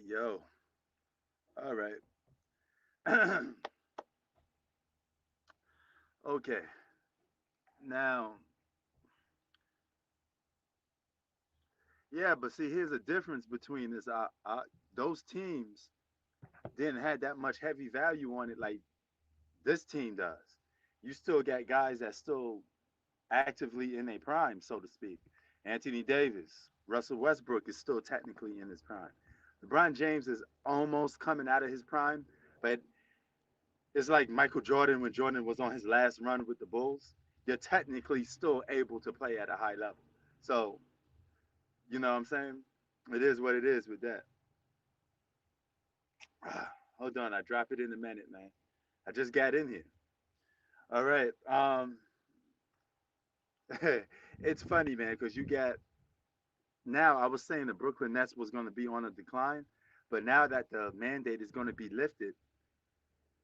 Yo, all right. Okay, now, yeah, but see, here's a difference between this. Those teams didn't have that much heavy value on it like this team does. You still got guys that still actively in their prime, so to speak. Anthony Davis, Russell Westbrook is still technically in his prime. LeBron James is almost coming out of his prime, but it's like Michael Jordan when Jordan was on his last run with the Bulls. You're technically still able to play at a high level. So, you know what I'm saying? It is what it is with that. Hold on, I drop it in a minute, man. I just got in here. All right. It's funny, man, because you got now. I was saying the Brooklyn Nets was going to be on a decline, but now that the mandate is going to be lifted,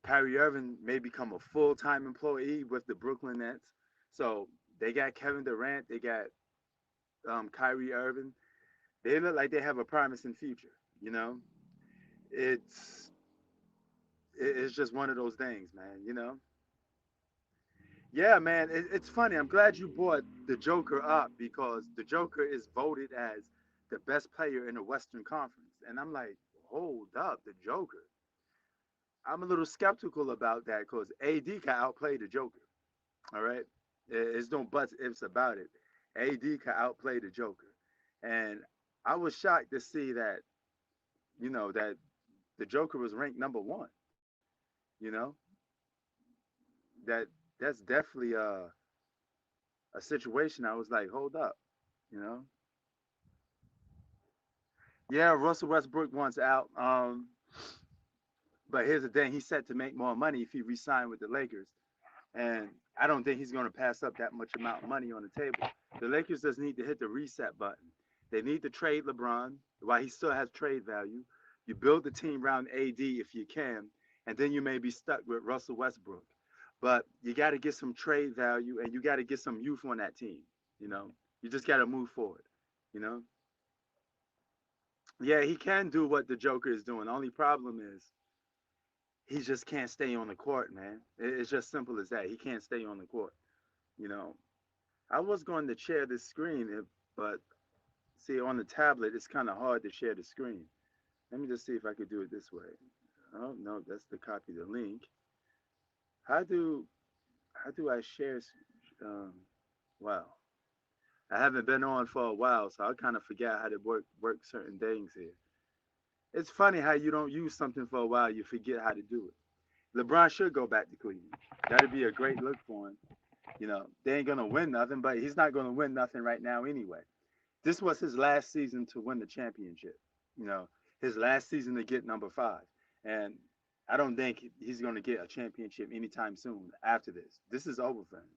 Kyrie Irving may become a full-time employee with the Brooklyn Nets. So they got Kevin Durant, they got Kyrie Irving. They look like they have a promising future. You know, it's it's just one of those things, man. You know, yeah, man. It's funny. I'm glad you brought the Joker up because the Joker is voted as the best player in the Western Conference, and I'm like, hold up, the Joker. I'm a little skeptical about that because AD can outplay the Joker. All right, it's no buts ifs about it. AD can outplay the Joker, and I was shocked to see that that the Joker was ranked number one. You know that that's definitely a situation. I was like, hold up, you know. Yeah, Russell Westbrook wants out. But here's the thing: he's set to make more money if he re-signed with the Lakers, and I don't think he's going to pass up that much amount of money on the table. The Lakers just need to hit the reset button. They need to trade LeBron while he still has trade value. You build the team around AD if you can, and then you may be stuck with Russell Westbrook. But you got to get some trade value and you got to get some youth on that team. You know, you just got to move forward. You know, yeah, he can do what the Joker is doing. The only problem is he just can't stay on the court, man. It's just simple as that. He can't stay on the court. You know, I was going to share this screen, but see, on the tablet, it's kind of hard to share the screen. Let me just see if I could do it this way. Oh no, that's the copy the link. How do I share? Um, wow, I haven't been on for a while, so I kind of forget how to work certain things here. It's funny how you don't use something for a while, you forget how to do it. LeBron should go back to Cleveland. That'd be a great look for him. You know, they ain't gonna win nothing, but he's not gonna win nothing right now anyway. This was his last season to win the championship. You know, his last season to get number five, and I don't think he's gonna get a championship anytime soon after this. This is over for him.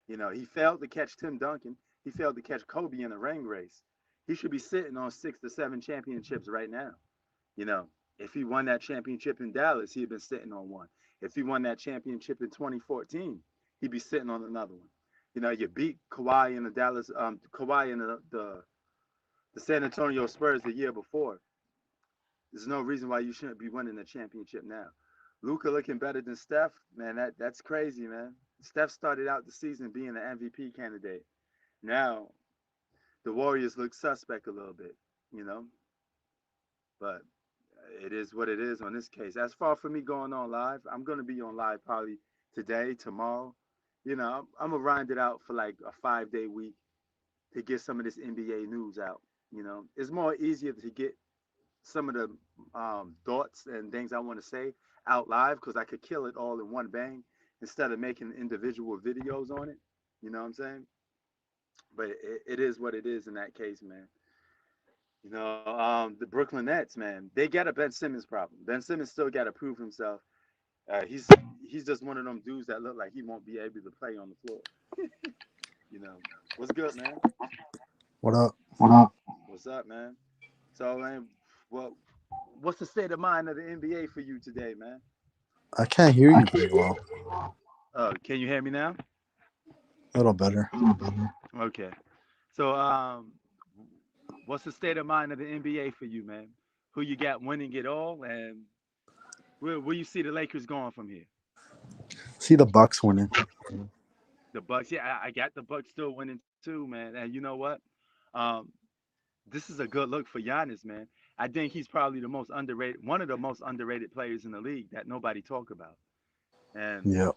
You know, he failed to catch Tim Duncan. He failed to catch Kobe in the ring race. He should be sitting on 6 to 7 championships right now. You know, if he won that championship in Dallas, he'd been sitting on one. If he won that championship in 2014, he'd be sitting on another one. You know, you beat Kawhi in the Kawhi in the San Antonio Spurs the year before. There's no reason why you shouldn't be winning the championship now. Luca looking better than Steph, man. That's crazy, man. Steph started out the season being an MVP candidate. Now the Warriors look suspect a little bit, you know, but it is what it is on this case. As far for me going on live, I'm gonna be on live probably today, tomorrow. You know, I'm gonna round it out for like a 5 day week to get some of this NBA news out. You know, it's more easier to get some of the thoughts and things I want to say out live because I could kill it all in one bang instead of making individual videos on it. You know what I'm saying? But it is what it is in that case, man. You know, the Brooklyn Nets, man, they got a Ben Simmons problem. Ben Simmons still got to prove himself. He's he's just one of them dudes that look like he won't be able to play on the floor. You know, what's good, man? What up? What's up, man? So, man, well, what's the state of mind of the NBA for you today, man? I can't hear you very well. Can you hear me now? A little better. Okay. So, What's the state of mind of the NBA for you, man? Who you got winning it all, and where you see the Lakers going from here? See the Bucks winning. The Bucks, yeah, I got the Bucks still winning too, man. And you know what? Um, this is a good look for Giannis, man. I think he's probably the most underrated, one of the most underrated players in the league that nobody talk about. And Yeah.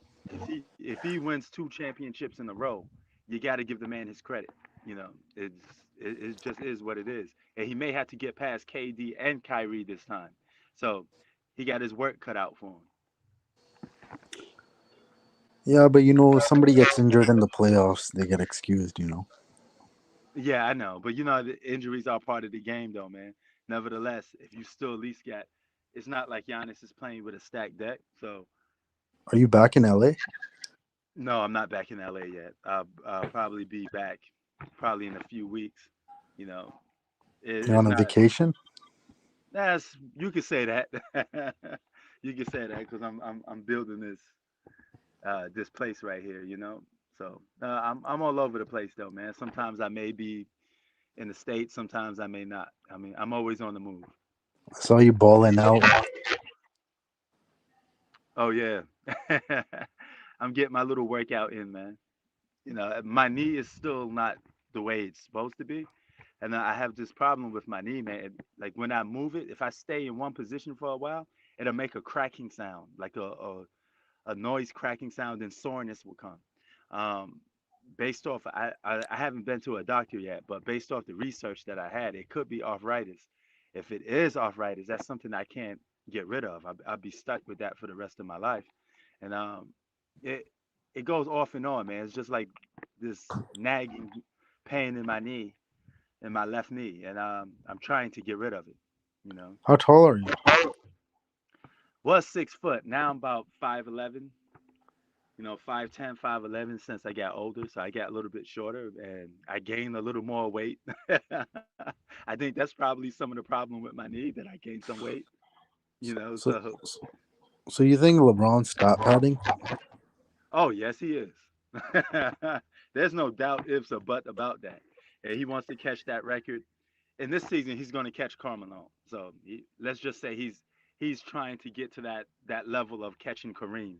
if he wins two championships in a row, you got to give the man his credit. You know, it just is what it is. And he may have to get past KD and Kyrie this time. So he got his work cut out for him. Yeah, but somebody gets injured in the playoffs, they get excused. Yeah, I know, but the injuries are part of the game, though, man. Nevertheless, if you still at least got, it's not like Giannis is playing with a stacked deck. So Are you back in LA? no, I'm not back in LA yet. I'll probably be back probably in a few weeks. You know, You're it's on a not. vacation? That's you could say that. You could say that because I'm building this place right here. So I'm all over the place though, man. Sometimes I may be in the States, sometimes I may not. I mean, I'm always on the move. I saw you balling out. Oh yeah. I'm getting my little workout in, man. My knee is still not the way it's supposed to be. And I have this problem with my knee, man. Like when I move it, if I stay in one position for a while, it'll make a cracking sound, like a noise cracking sound, and soreness will come. Um, Based off, I haven't been to a doctor yet, but based off the research that I had, it could be arthritis. If it is arthritis, that's something I can't get rid of. I'll be stuck with that for the rest of my life. And it it goes off and on, man. It's just like this nagging pain in my left knee, and I'm trying to get rid of it. You know, How tall are you? was 6 foot. Now I'm about 5'11". 5'10", 5'11" since I got older. So I got a little bit shorter and I gained a little more weight. I think that's probably some of the problem with my knee that I gained some weight. You know, So, so so you think LeBron's stat padding? oh yes, he is. There's no doubt, ifs or but about that. And he wants to catch that record. In this season, he's going to catch Carmelo. So let's just say he's trying to get to that level of catching Kareem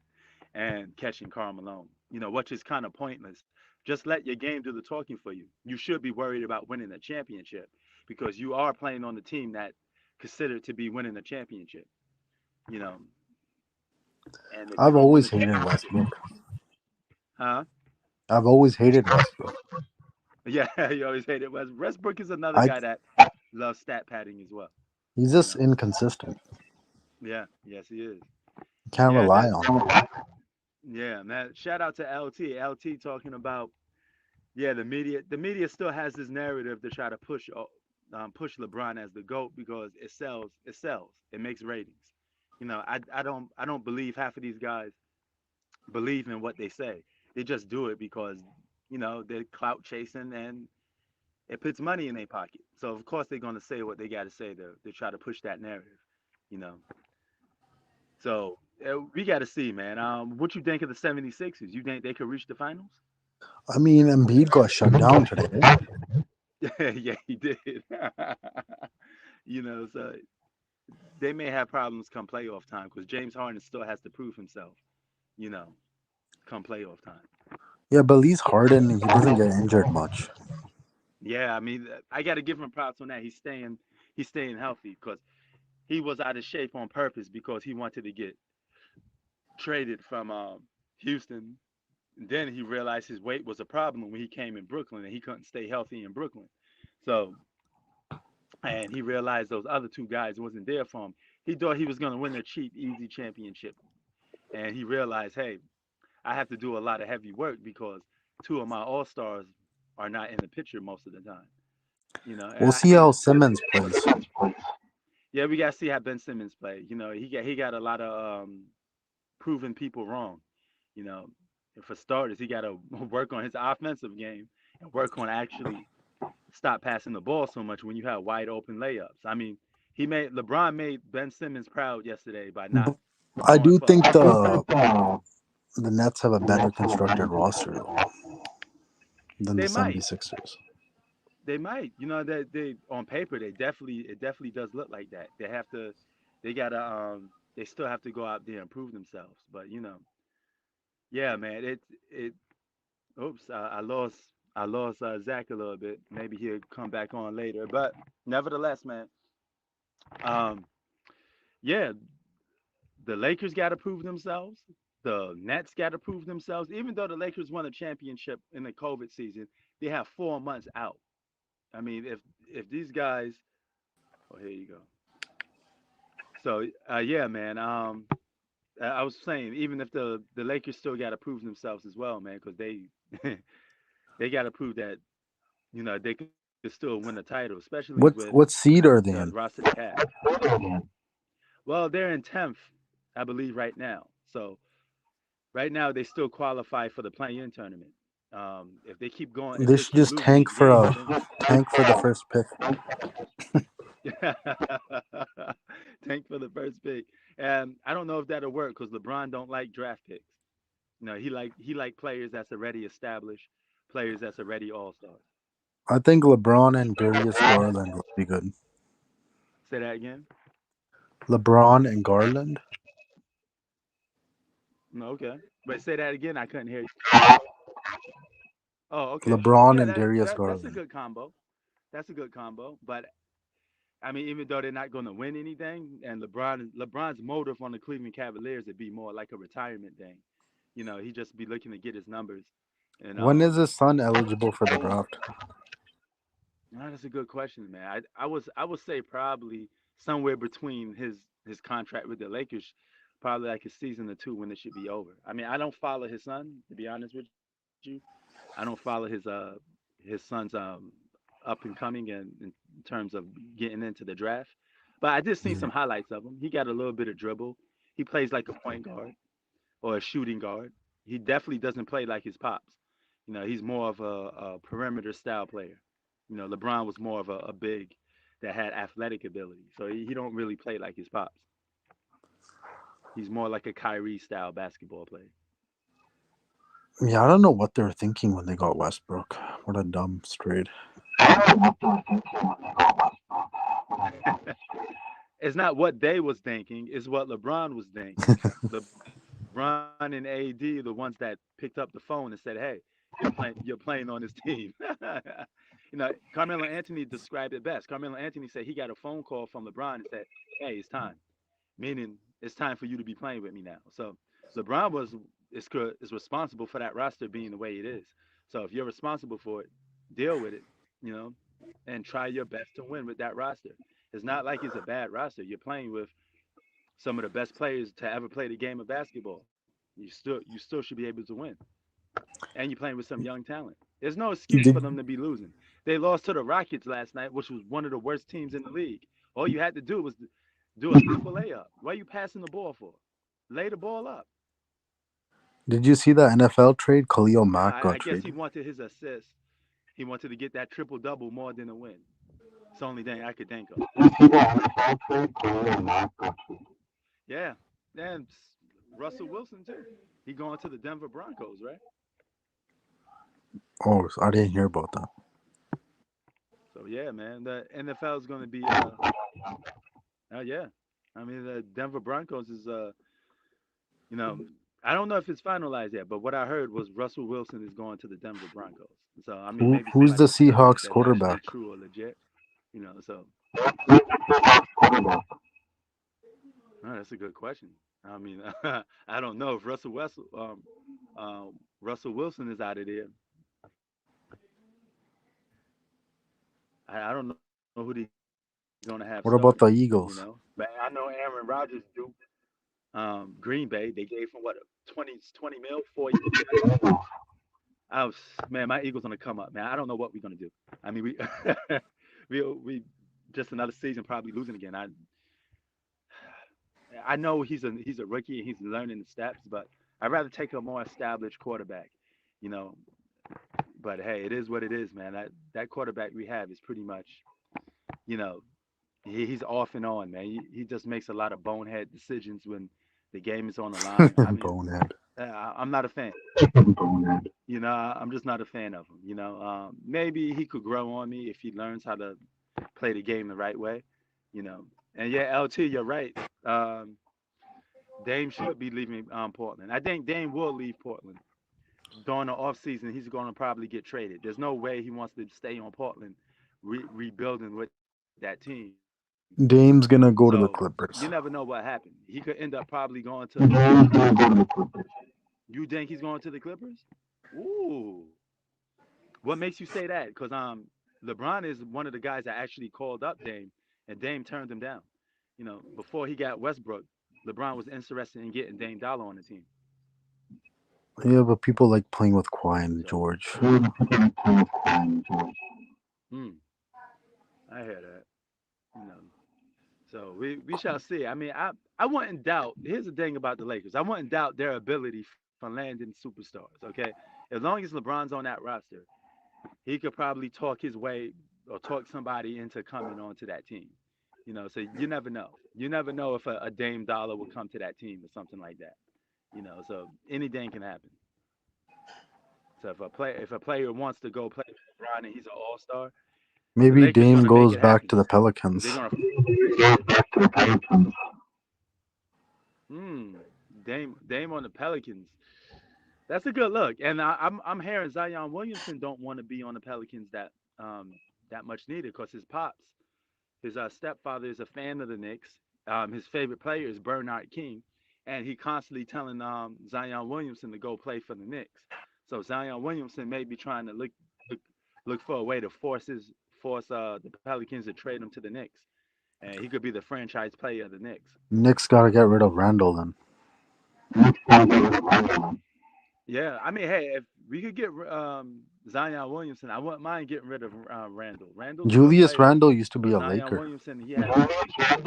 and catching Carmelo. Which is kind of pointless. Just let your game do the talking for you. You should be worried about winning a championship because you are playing on the team that considered to be winning a championship. You know, and if you I've don't win always the hated championship, Westbrook. huh? I've always hated Westbrook. Yeah, you always hate it. Westbrook is another I guy that loves stat padding as well. He's You just know. inconsistent. Yeah. Yes, he is. You can't Yeah. rely on him. Yeah, man. Shout out to LT. LT talking about the media. The media still has this narrative to try to push LeBron as the GOAT because it sells. It sells. It makes ratings. I don't believe half of these guys believe in what they say. They just do it because they're clout chasing and it puts money in their pocket. So of course they're gonna say what they got to say to try to push that narrative. You know. So we got to see, man. What you think of the 76ers? You think they could reach the finals? I mean, Embiid got shut down today. Yeah, he did. So they may have problems come playoff time because James Harden still has to prove himself. You know, come playoff time. Yeah, but at least Harden, he doesn't get injured much. Yeah, I mean, I got to give him props on that. He's staying healthy because he was out of shape on purpose because he wanted to get traded from Houston. And then he realized his weight was a problem when he came in Brooklyn and he couldn't stay healthy in Brooklyn. So, and he realized those other two guys wasn't there for him. He thought he was going to win a cheap, easy championship. And he realized, hey, I have to do a lot of heavy work because two of my all stars are not in the picture most of the time. And We'll I see hate how to say Simmons plays. yeah, we got to see how Ben Simmons play. He got a lot of proving people wrong. You know, and for starters, he got to work on his offensive game and work on actually stop passing the ball so much when you have wide open layups. I mean, LeBron made Ben Simmons proud yesterday by not But I going do for think the Nets have a better constructed roster though than the they might 76ers. They might, that they on paper it definitely does look like that. They gotta, they still have to go out there and prove themselves. But yeah, man, it. Oops, I lost Zach a little bit. Maybe he'll come back on later. But nevertheless, man, um, yeah, the Lakers got to prove themselves. The Nets got to prove themselves. Even though the Lakers won a championship in the COVID season, they have 4 months out. I mean, if these guys, oh, here you go. So yeah, man. I was saying, even if the Lakers still got to prove themselves as well, man, because they they got to prove that they could still win the title, especially with What seed the are they roster in? they have. Well, they're in 10th, I believe, right now. So right now they still qualify for the play-in tournament. If they keep going, if They they should keep just losing these games, then tank for the first pick. tank for the first pick. And I don't know if that'll work because LeBron don't like draft picks. He like players that's already established, players that's already all stars. I think LeBron and Darius Garland would be good. Say that again. LeBron and Garland. No, okay. But say that again. I couldn't hear you. Oh, okay. LeBron Yeah, and Darius that's a Garland. good combo. That's a good combo. But I mean, even though they're not going to win anything, and LeBron's motive on the Cleveland Cavaliers would be more like a retirement thing. He just be looking to get his numbers. And When is his son eligible for the draft? that's a good question, man. I would say probably somewhere between his contract with the Lakers, probably like a season or two when it should be over. I mean, I don't follow his son, to be honest with you. I don't follow his son's up and coming and in terms of getting into the draft. But I did see some Mhm. highlights of him. He got a little bit of dribble. He plays like a point guard or a shooting guard. He definitely doesn't play like his pops. He's more of a perimeter style player. LeBron was more of a big that had athletic ability. So he don't really play like his pops. He's more like a Kyrie style basketball player. Yeah, I don't know what they were thinking when they got Westbrook. What a dumb trade. It's not what they was thinking, it's what LeBron was thinking. LeBron and AD, the ones that picked up the phone and said, "Hey, you're playing on this team." Carmelo Anthony described it best. Carmelo Anthony said he got a phone call from LeBron and said, "Hey, it's time," meaning it's time for you to be playing with me now. So LeBron is responsible for that roster being the way it is. So if you're responsible for it, deal with it, you know, and try your best to win with that roster. It's not like it's a bad roster. You're playing with some of the best players to ever play the game of basketball. You still should be able to win, and you're playing with some young talent. There's no excuse for Did them to be losing. They lost to the Rockets last night, which was one of the worst teams in the league. All you had to do was do a simple layup. Why are you passing the ball for? Lay the ball up. did you see the NFL trade? Khalil Nah, Mack I got guess he traded. wanted his assist. He wanted to get that triple double more than a win. It's the only thing I could think of. Yeah, and Russell Wilson too. He going to the Denver Broncos, right? Oh, I didn't hear about that. So yeah, man, the NFL is going to be yeah. I mean, the Denver Broncos is you know, I don't know if it's finalized yet, but what I heard was Russell Wilson is going to the Denver Broncos. So I mean, maybe Who's the somebody can tell me if Seahawks that's quarterback? actually true or legit. So that's a good question. I mean, I don't know if Russell Wilson is out of there. I don't know who they're gonna have starting. What about the But I Eagles? know Aaron Rodgers do. Green Bay, they gave him what 20 mil 4 years. I was man, my Eagles gonna come up, man. I don't know what we're gonna do. I mean, we we just another season probably losing again. I know he's a rookie and he's learning the steps, but I'd rather take a more established quarterback, you know. But hey, it is what it is, man. That quarterback we have is pretty much, you know, he's off and on, man. He just makes a lot of bonehead decisions when the game is on the line. I mean, Bonehead. I'm not a fan. I'm just not a fan of him. Maybe he could grow on me if he learns how to play the game the right way. You know, and yeah, LT, you're right. Um, Dame should be leaving Portland. I think Dame will leave Portland during the offseason. He's going to probably get traded. There's no way he wants to stay on Portland, rebuilding with that team. So Dame's gonna you go to never the know what Clippers. happened. He could end up probably going to the Clippers. You think he's going to the Clippers? Ooh. What makes you say that? Because LeBron is one of the guys that actually called up Dame, and Dame turned him down. Before he got Westbrook, LeBron was interested in getting Dame Dollar on the team. Yeah, but people like playing with Kawhi and So, George. hmm, I hear that. You know, so we shall see. I mean, I wouldn't doubt. Here's the thing about the Lakers. I wouldn't doubt their ability for landing superstars. Okay, as long as LeBron's on that roster, he could probably talk his way or talk somebody into coming onto that team. So you never know. You never know if a Dame Dollar will come to that team or something like that. So anything can happen. So if a player wants to go play with LeBron and he's an All Star, the Maybe Lakers Dame gonna make goes it back happen. to the They're Pelicans. gonna hmm Dame on the Pelicans. That's a good look. And I'm hearing Zion Williamson don't want to be on the Pelicans um that much neither because his pops, his stepfather is a fan of the Knicks. His favorite player is Bernard King, and he constantly telling Zion Williamson to go play for the Knicks. So Zion Williamson may be trying to look, look for a way to force the Pelicans to trade him to the Knicks, and he could be the franchise player of the Knicks. Knicks gotta get rid of Randall then. Yeah, I mean, hey, if we could get Zion Williamson, I wouldn't mind getting rid of Randall. Randall's a good Julius player, Randall used to be but a Zion Laker. Williamson, yeah,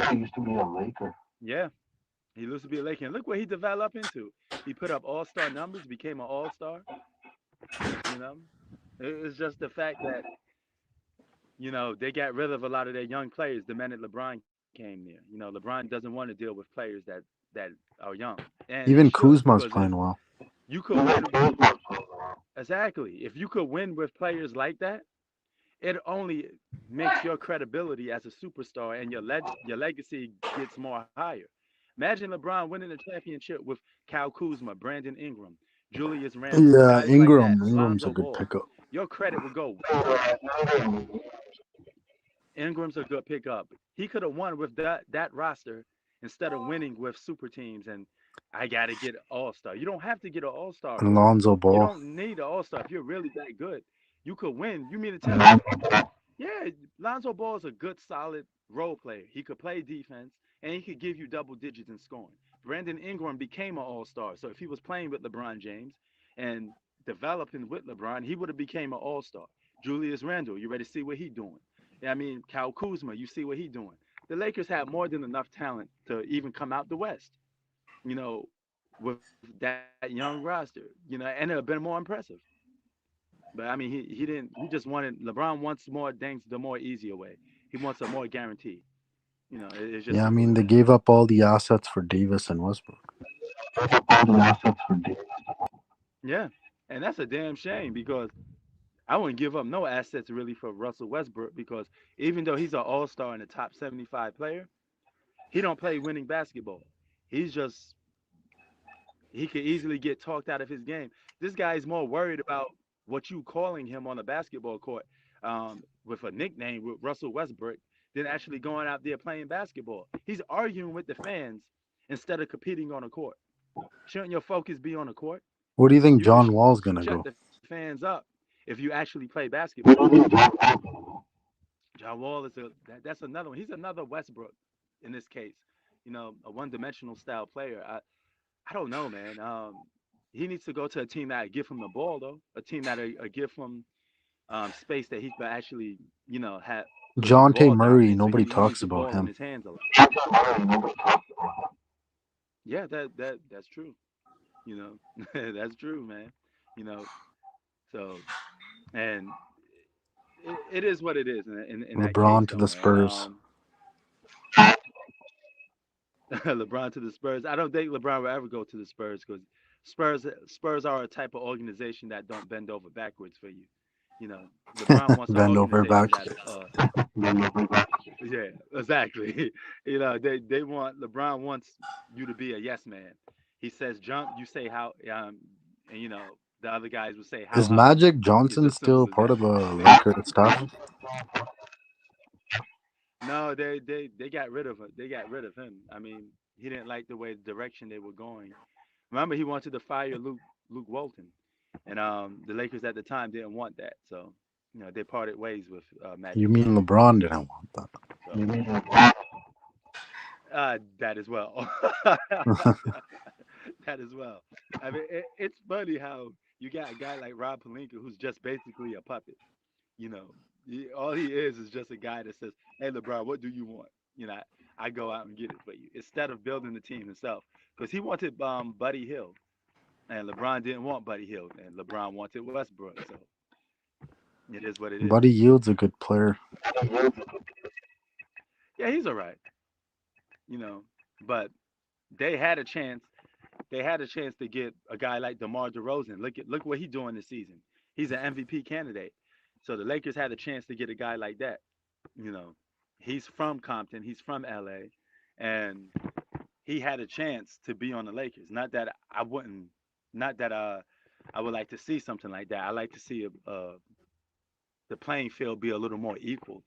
he used to be a Laker. And look what he developed into. He put up all-star numbers, became an all-star. You know, it's just the fact that they got rid of a lot of their young players the minute LeBron came there. LeBron doesn't want to deal with players that are young, and he Even should Kuzma's because if playing well. you could win exactly, if you could win with players like that, it only makes your credibility as a superstar and your legacy gets more higher. Imagine LeBron winning a championship with Cal Kuzma, Brandon Ingram, Julius Randle, Yeah, guys like that, Ingram's a Lonzo good Ball. pickup. Your credit would go. Ingram's a good pickup. He could have won with that roster instead of winning with super teams. And I got to get an All Star. You don't have to get an All Star And for it. Lonzo You Ball. don't need an All Star if you're really that good. You could win. You mean to tell me? Yeah, Lonzo Ball is a good, solid role player. He could play defense and he could give you double digits in scoring. Brandon Ingram became an All Star. So if he was playing with LeBron James and developing with LeBron, he would have became an All Star. Julius Randle, you ready to see what he doing? Yeah, I mean, Cal Kuzma, you see what he doing. The Lakers have more than enough talent to even come out the West, with that young roster, and it would have been more impressive. But I mean, he didn't. He just wanted LeBron wants more things the more easier way. He wants a more guarantee. It's just Yeah, I simple mean as they that. gave up all the assets for Davis and Westbrook. Yeah, and that's a damn shame because I wouldn't give up no assets really for Russell Westbrook because even though he's an All Star and a top 75 player, he don't play winning basketball. He's just he could easily get talked out of his game. This guy is more worried about what you calling him on a basketball court with a nickname with Russell Westbrook than actually going out there playing basketball. He's arguing with the fans instead of competing on a court. Shouldn't your focus be on the court? Where do you think You could John Wall's shut gonna the go? fans up if you actually play basketball. John Wall is that's another one. He's another Westbrook in this case. A one-dimensional style player. I don't know, man. He needs to go to a team that give him the ball, though. A team that give him space that he could actually, have be Jonte ball Murray, dominant. So nobody he needs talks the about ball in him. his hands a lot. Yeah, that's true. That's true, man. You know, so and it is what it is in that case, LeBron to though, the man. Spurs. LeBron to the Spurs. I don't think LeBron will ever go to the Spurs because Spurs are a type of organization that don't bend over backwards for you. You know, LeBron wants an Bend over organization back. that's yeah, exactly. They want LeBron wants you to be a yes man. He says jump, you say how and the other guys will say how Is high. Magic It's Johnson just still simple as part that. of the Lakers staff? No, they got rid of him. They got rid of him. I mean, he didn't like the way the direction they were going. Remember, he wanted to fire Luke Walton, and the Lakers at the time didn't want that. So, they parted ways with You Magic mean Johnson. LeBron didn't want that? So that as well. That as well. I mean, it's funny how you got a guy like Rob Pelinka who's just basically a puppet. You know, all he is just a guy that says, "Hey, LeBron, what do you want?" You know, I go out and get it for you instead of building the team himself because he wanted Buddy Hill and LeBron didn't want Buddy Hill and LeBron wanted Westbrook. So it is what it is. Buddy Yield's a good player. Yeah, he's all right. You know, but they had a chance. They had a chance to get a guy like DeMar DeRozan. Look what he's doing this season. He's an MVP candidate. So the Lakers had a chance to get a guy like that. You know, he's from Compton. He's from LA, and he had a chance to be on the Lakers. Not that I wouldn't. Not that I would like to see something like that. I like to see the playing field be a little more equal.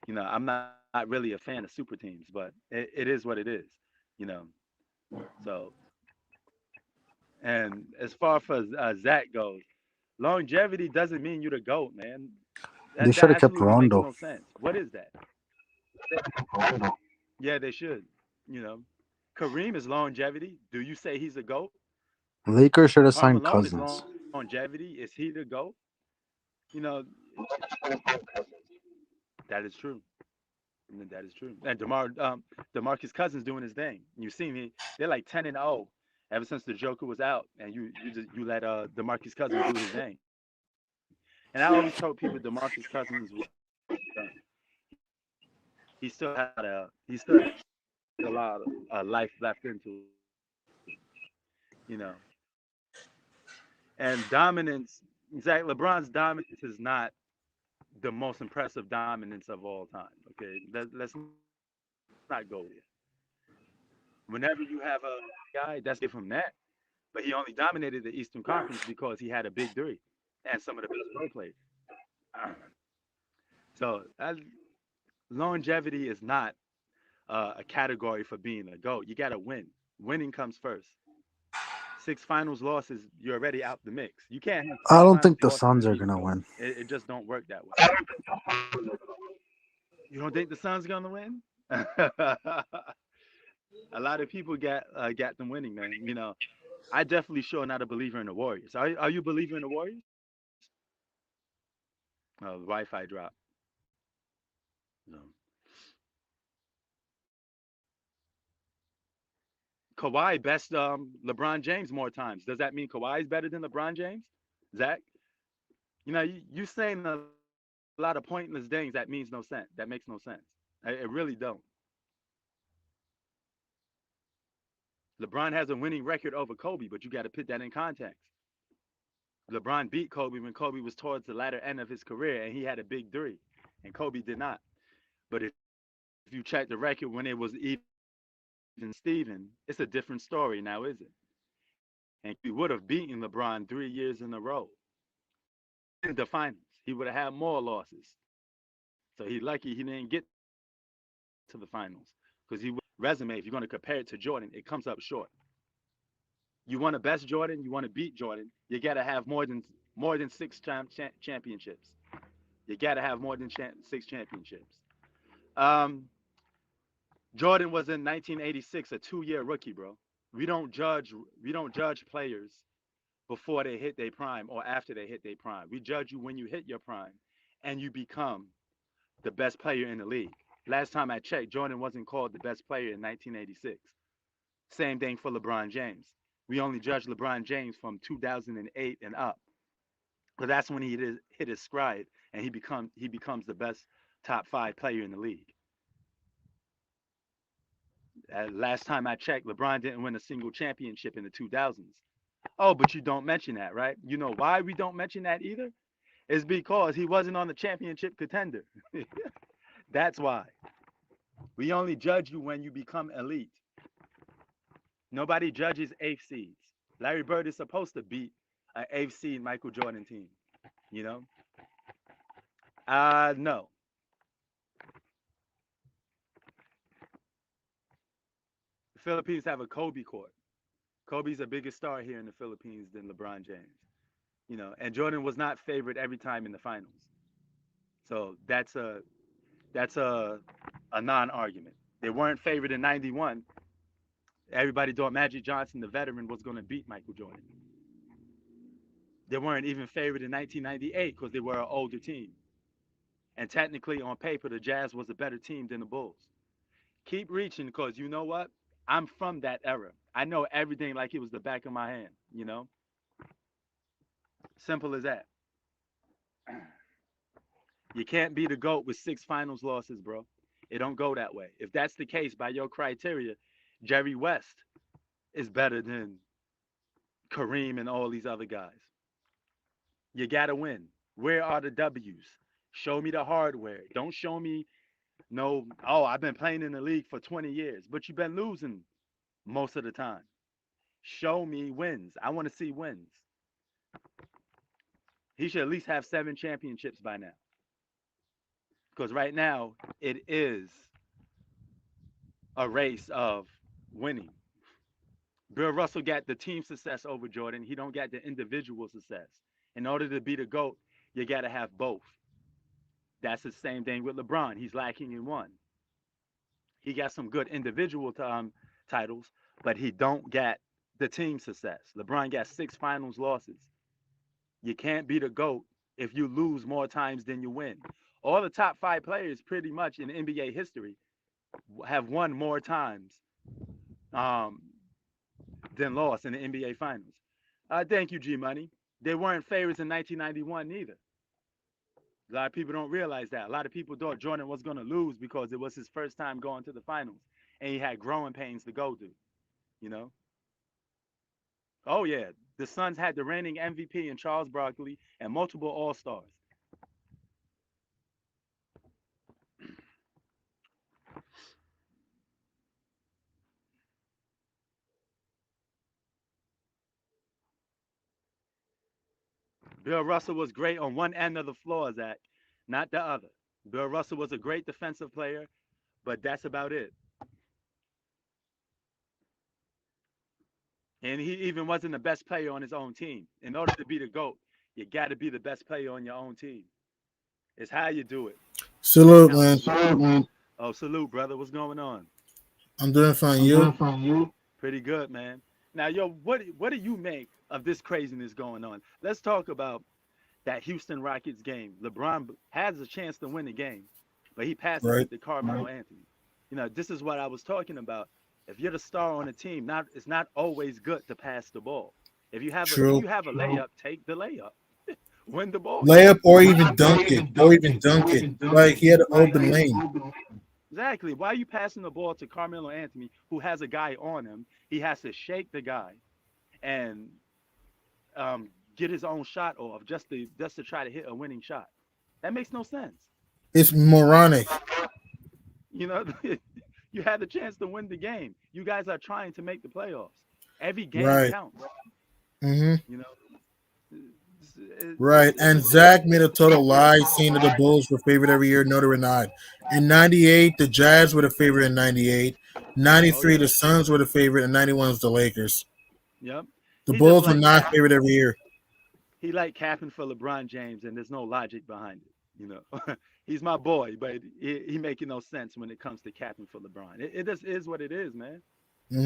I'm not really a fan of super teams, but it is what it is. You know, so and as far as Zach goes, longevity doesn't mean you're the goat, man. They That should have kept absolutely makes Rondo. no sense. What is that? Yeah, they should. You know, Kareem is longevity. Do you say he's a goat? Lakers should have Karl signed Malone is Cousins. longevity. Is he the goat? You know, that is true. That is true. And Demarcus Cousins doing his thing. You see me? They're like 10-0 ever since the Joker was out, and you let Demarcus Cousins do his thing. And I always told people Demarcus Cousins was he still had a lot of life left into it. You know, and dominance. Zach LeBron's dominance is not the most impressive dominance of all time. Okay, let's not go there. Whenever you have a guy, that's give him that. But he only dominated the Eastern Conference because he had a big three and some of the best role players. So longevity is not a category for being a GOAT. You got to win. Winning comes first. Six finals losses, you're already out the mix. You can't have I six don't think finals the losses Suns and are be the gonna GOAT. win. It just don't work that way. You don't think the Suns gonna win? A lot of people got them winning, man. I definitely sure not a believer in the Warriors. Are you a believer in the Warriors? Oh, the Wi-Fi dropped. No. Kawhi best LeBron James more times. Does that mean Kawhi is better than LeBron James? Zach, you saying a lot of pointless things that means no sense. That makes no sense. It really don't. LeBron has a winning record over Kobe, but you got to put that in context. LeBron beat Kobe when Kobe was towards the latter end of his career, and he had a big three, and Kobe did not. But if you check the record when it was even Steven, it's a different story now, is it? And Kobe would have beaten LeBron 3 years in a row. He would have been in the finals. He would have had more losses. So he lucky he didn't get to the finals because he would have had a resume. If you're going to compare it to Jordan, it comes up short. You want to best Jordan, you want to beat Jordan, you got to have more than six championships. You got to have more than six championships. Um, Jordan was in 1986 a 2-year rookie, bro. We don't judge we don't judge players before they hit their prime or after they hit their prime. We judge you when you hit your prime and you become the best player in the league. Last time I checked, Jordan wasn't called the best player in 1986. Same thing for LeBron James. We only judge LeBron James from 2008 and up, because that's when he hit his stride and he becomes the best top 5 player in the league. Last time I checked, LeBron didn't win a single championship in the 2000s. Oh, but you don't mention that, right? You know why we don't mention that either? It's because he wasn't on the championship contender. That's why. We only judge you when you become elite. Nobody judges eighth seeds. Larry Bird is supposed to beat an eighth seed Michael Jordan team. You know? No. The Philippines have a Kobe court. Kobe's a bigger star here in the Philippines than LeBron James. And Jordan was not favored every time in the finals. So that's a non-argument. They weren't favored in '91. Everybody thought Magic Johnson, the veteran, was going to beat Michael Jordan. They weren't even favored in 1998 because they were an older team. And technically, on paper, the Jazz was a better team than the Bulls. Keep reaching because you know what? I'm from that era. I know everything like it was the back of my hand. Simple as that. You can't be the GOAT with six finals losses, bro. It don't go that way. If that's the case, by your criteria, Jerry West is better than Kareem and all these other guys. You got to win. Where are the W's? Show me the hardware. Don't show me no, oh, I've been playing in the league for 20 years, but you've been losing most of the time. Show me wins. I want to see wins. He should at least have 7 championships by now. Because right now, it is a race of winning. Bill Russell got the team success over Jordan. He don't get the individual success. In order to be the GOAT, you got to have both. That's the same thing with LeBron. He's lacking in one. He got some good individual titles, but he don't get the team success. LeBron got 6 finals losses. You can't be the GOAT if you lose more times than you win. All the top 5 players pretty much in NBA history have won more times um, than lost in the NBA finals. Thank you, G Money. They weren't favorites in 1991 neither. A lot of people don't realize that. A lot of people thought Jordan was going to lose because it was his first time going to the finals and he had growing pains to go through, you know? Oh, yeah. The Suns had the reigning MVP in Charles Barkley and multiple All Stars. Bill Russell was great on one end of the floor, Zach, not the other. Bill Russell was a great defensive player, but that's about it. And he even wasn't the best player on his own team. In order to be the GOAT, you got to be the best player on your own team. It's how you do it. Salute, man. Accountability. Oh, salute, brother. What's going on? I'm doing fine. You? Pretty good, man. Now, yo, what do you make of this craziness going on? Let's talk about that Houston Rockets game. LeBron has a chance to win the game, but he passes Right. it to Carmelo Anthony. This is what I was talking about. If you're the star on a team, it's not always good to pass the ball. If True. you have a layup, take the layup. Win the ball game. Layup or even dunk it. Or even dunk it. Like he had an open lane. Exactly. Why are you passing the ball to Carmelo Anthony, who has a guy on him? He has to shake the guy and get his own shot off just to try to hit a winning shot. That makes no sense. It's moronic. You know, you had the chance to win the game. You guys are trying to make the playoffs. Every game Right. counts. Mm-hmm. You know, Right. And Zach made a total lie saying that the Bulls were favored every year. No, they were not. In 98, the Jazz were the favorite in 98. oh 93, yeah, the Suns were the favorite. And 91 was the Lakers. yep. The He just Bulls were like not favored every year. he like capping for LeBron James, and there's no logic behind it. He's my boy, but he making no sense when it comes to capping for LeBron. It just is what it is, man. You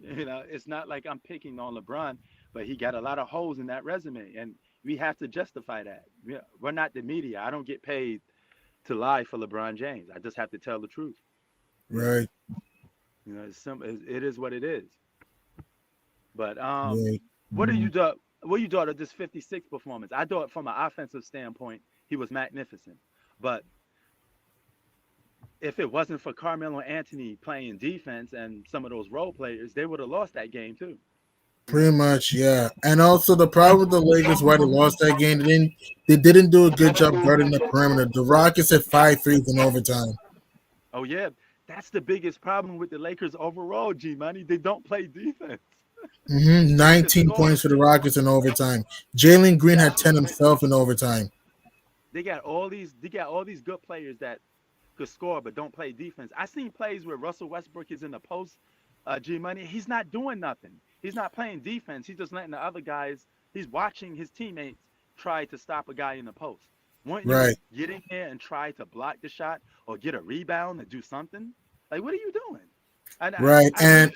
Mm-hmm. know, it's not like I'm picking on LeBron, but he got a lot of holes in that resume, and we have to justify that. We're not the media. I don't get paid to lie for LeBron James. I just have to tell the truth. You know, Right. it's simple. It is what it is. But Right. what do you do? What you thought of this 56 performance? I thought from an offensive standpoint, he was magnificent. But if it wasn't for Carmelo Anthony playing defense and some of those role players, they would have lost that game too. You know. Pretty much, yeah. And also the problem with the Lakers why they lost that game, they didn't do a good job guarding the perimeter. The Rockets had 5 threes in overtime. Oh yeah, that's the biggest problem with the Lakers overall. G Money, they don't play defense. They could 19 score. points for the Rockets in overtime. Jalen Green had 10 himself in overtime. They got all these good players that could score but don't play defense. I seen plays where Russell Westbrook is in the post, G Money. He's not doing nothing. He's not playing defense. He's just letting the other guys. He's watching his teammates try to stop a guy in the post. Won't you Right, get in here and try to block the shot or get a rebound or do something? Like, what are you doing? And right, I really,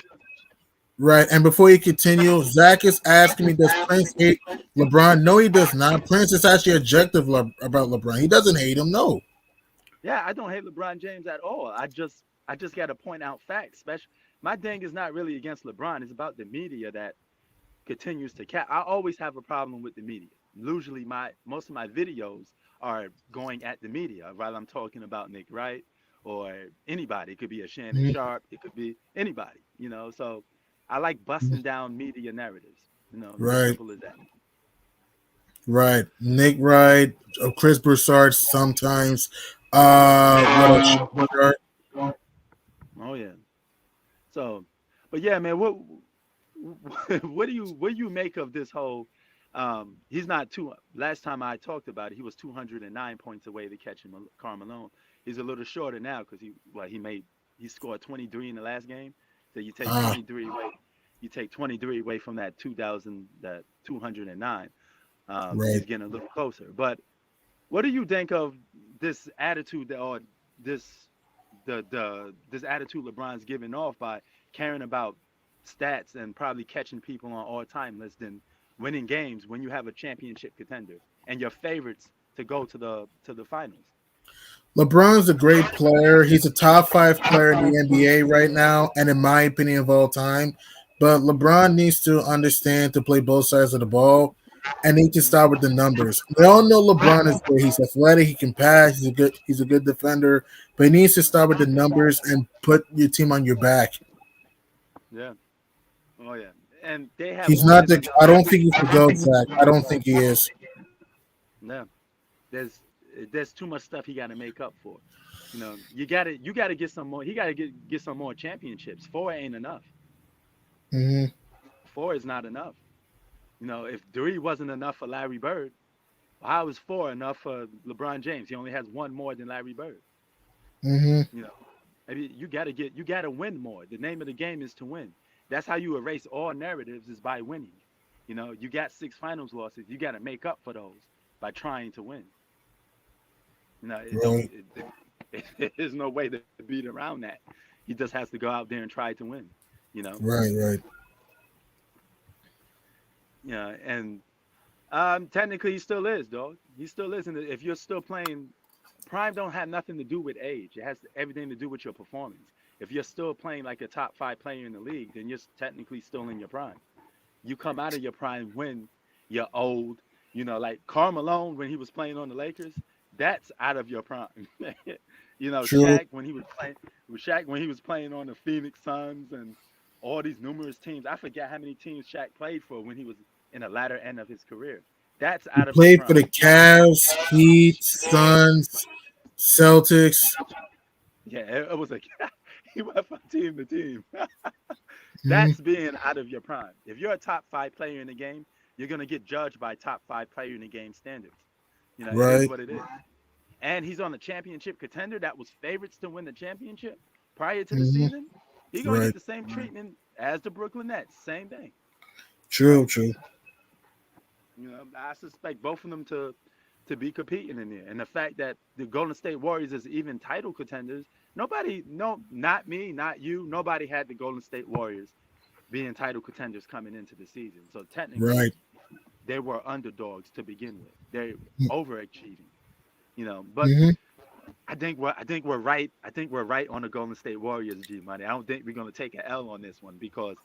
right. And before you continue, Zach is asking me, does Prince hate LeBron? No, he does not. Prince is actually objective about LeBron. He doesn't hate him. No. yeah, I don't hate LeBron James at all. I just got to point out facts. Special, my thing is not really against LeBron. It's about the media that continues to cap. I always have a problem with the media. Usually, my most of my videos are going at the media. While I'm talking about Nick Wright or anybody, it could be a Shannon Mhm. Sharp, it could be anybody. So I like busting down media narratives. Just Right, simple as that. right. Nick Wright, Chris Broussard sometimes. What else? Oh yeah. So, but yeah, man, what what do you make of this whole? He's not too. Last time I talked about it, he was 209 points away to catching Carmelo. He's a little shorter now because he scored 23 in the last game. So you take Ah, 23 away. You take 23 away from that 2000 that 209. right. He's getting a little closer. But what do you think of this attitude or this this attitude LeBron's giving off by caring about stats and probably catching people on all time lists and winning games when you have a championship contender and your favorites to go to the finals. LeBron's a great player. He's a top 5 player in the NBA right now, and in my opinion, of all time. But LeBron needs to understand to play both sides of the ball and need to Hmm. start with the numbers. We all know LeBron is good. He's athletic, he can pass, he's a good defender, but he needs to start with the numbers and put your team on your back. Yeah. Oh yeah. And they have He's more not than the enough. I don't think he's the GOAT, Zach. I don't think he is. No. There's there's too much stuff he got to make up for. You got to get some more. He got to get some more championships. Four ain't enough. Hmm. Four is not enough. If three wasn't enough for Larry Bird, how is four enough for LeBron James? He only has one more than Larry Bird. Hmm. You know, Maybe you got to win more. The name of the game is to win. That's how you erase all narratives is by winning. You got six finals losses. You got to make up for those by trying to win. It don't. Right, There's no way to beat around that. He just has to go out there and try to win. You know. right, right. Yeah, and technically he still is, dog. He still is. And if you're still playing, prime don't have nothing to do with age. It has everything to do with your performance. If you're still playing like a top five player in the league, then you're technically still in your prime. You come out of your prime when you're old. Like Carmelo when he was playing on the Lakers, that's out of your prime. True. Shaq when he was playing on the Phoenix Suns and all these numerous teams. I forget how many teams Shaq played for when he was in the latter end of his career. That's He out of his played for the prime. Cavs, Heat, Suns, Celtics. Yeah, it was a he went from team to team. Mhm. That's being out of your prime. If you're a top five player in the game, you're gonna get judged by top five player in the game standards. It is Right. what it is. And he's on the championship contender that was favorites to win the championship prior to the Hmm. season. He's gonna get Right. the same treatment as the Brooklyn Nets. Same thing. You True. know, True. I suspect both of them to be competing in there. And the fact that the Golden State Warriors is even title contenders, nobody, no, not me, not you, nobody had the Golden State Warriors being title contenders coming into the season. So technically, Right. they were underdogs to begin with. They're overachieving, But Hmm. I think we're right. I think we're right on the Golden State Warriors, G Money. I don't think we're gonna take an L on this one because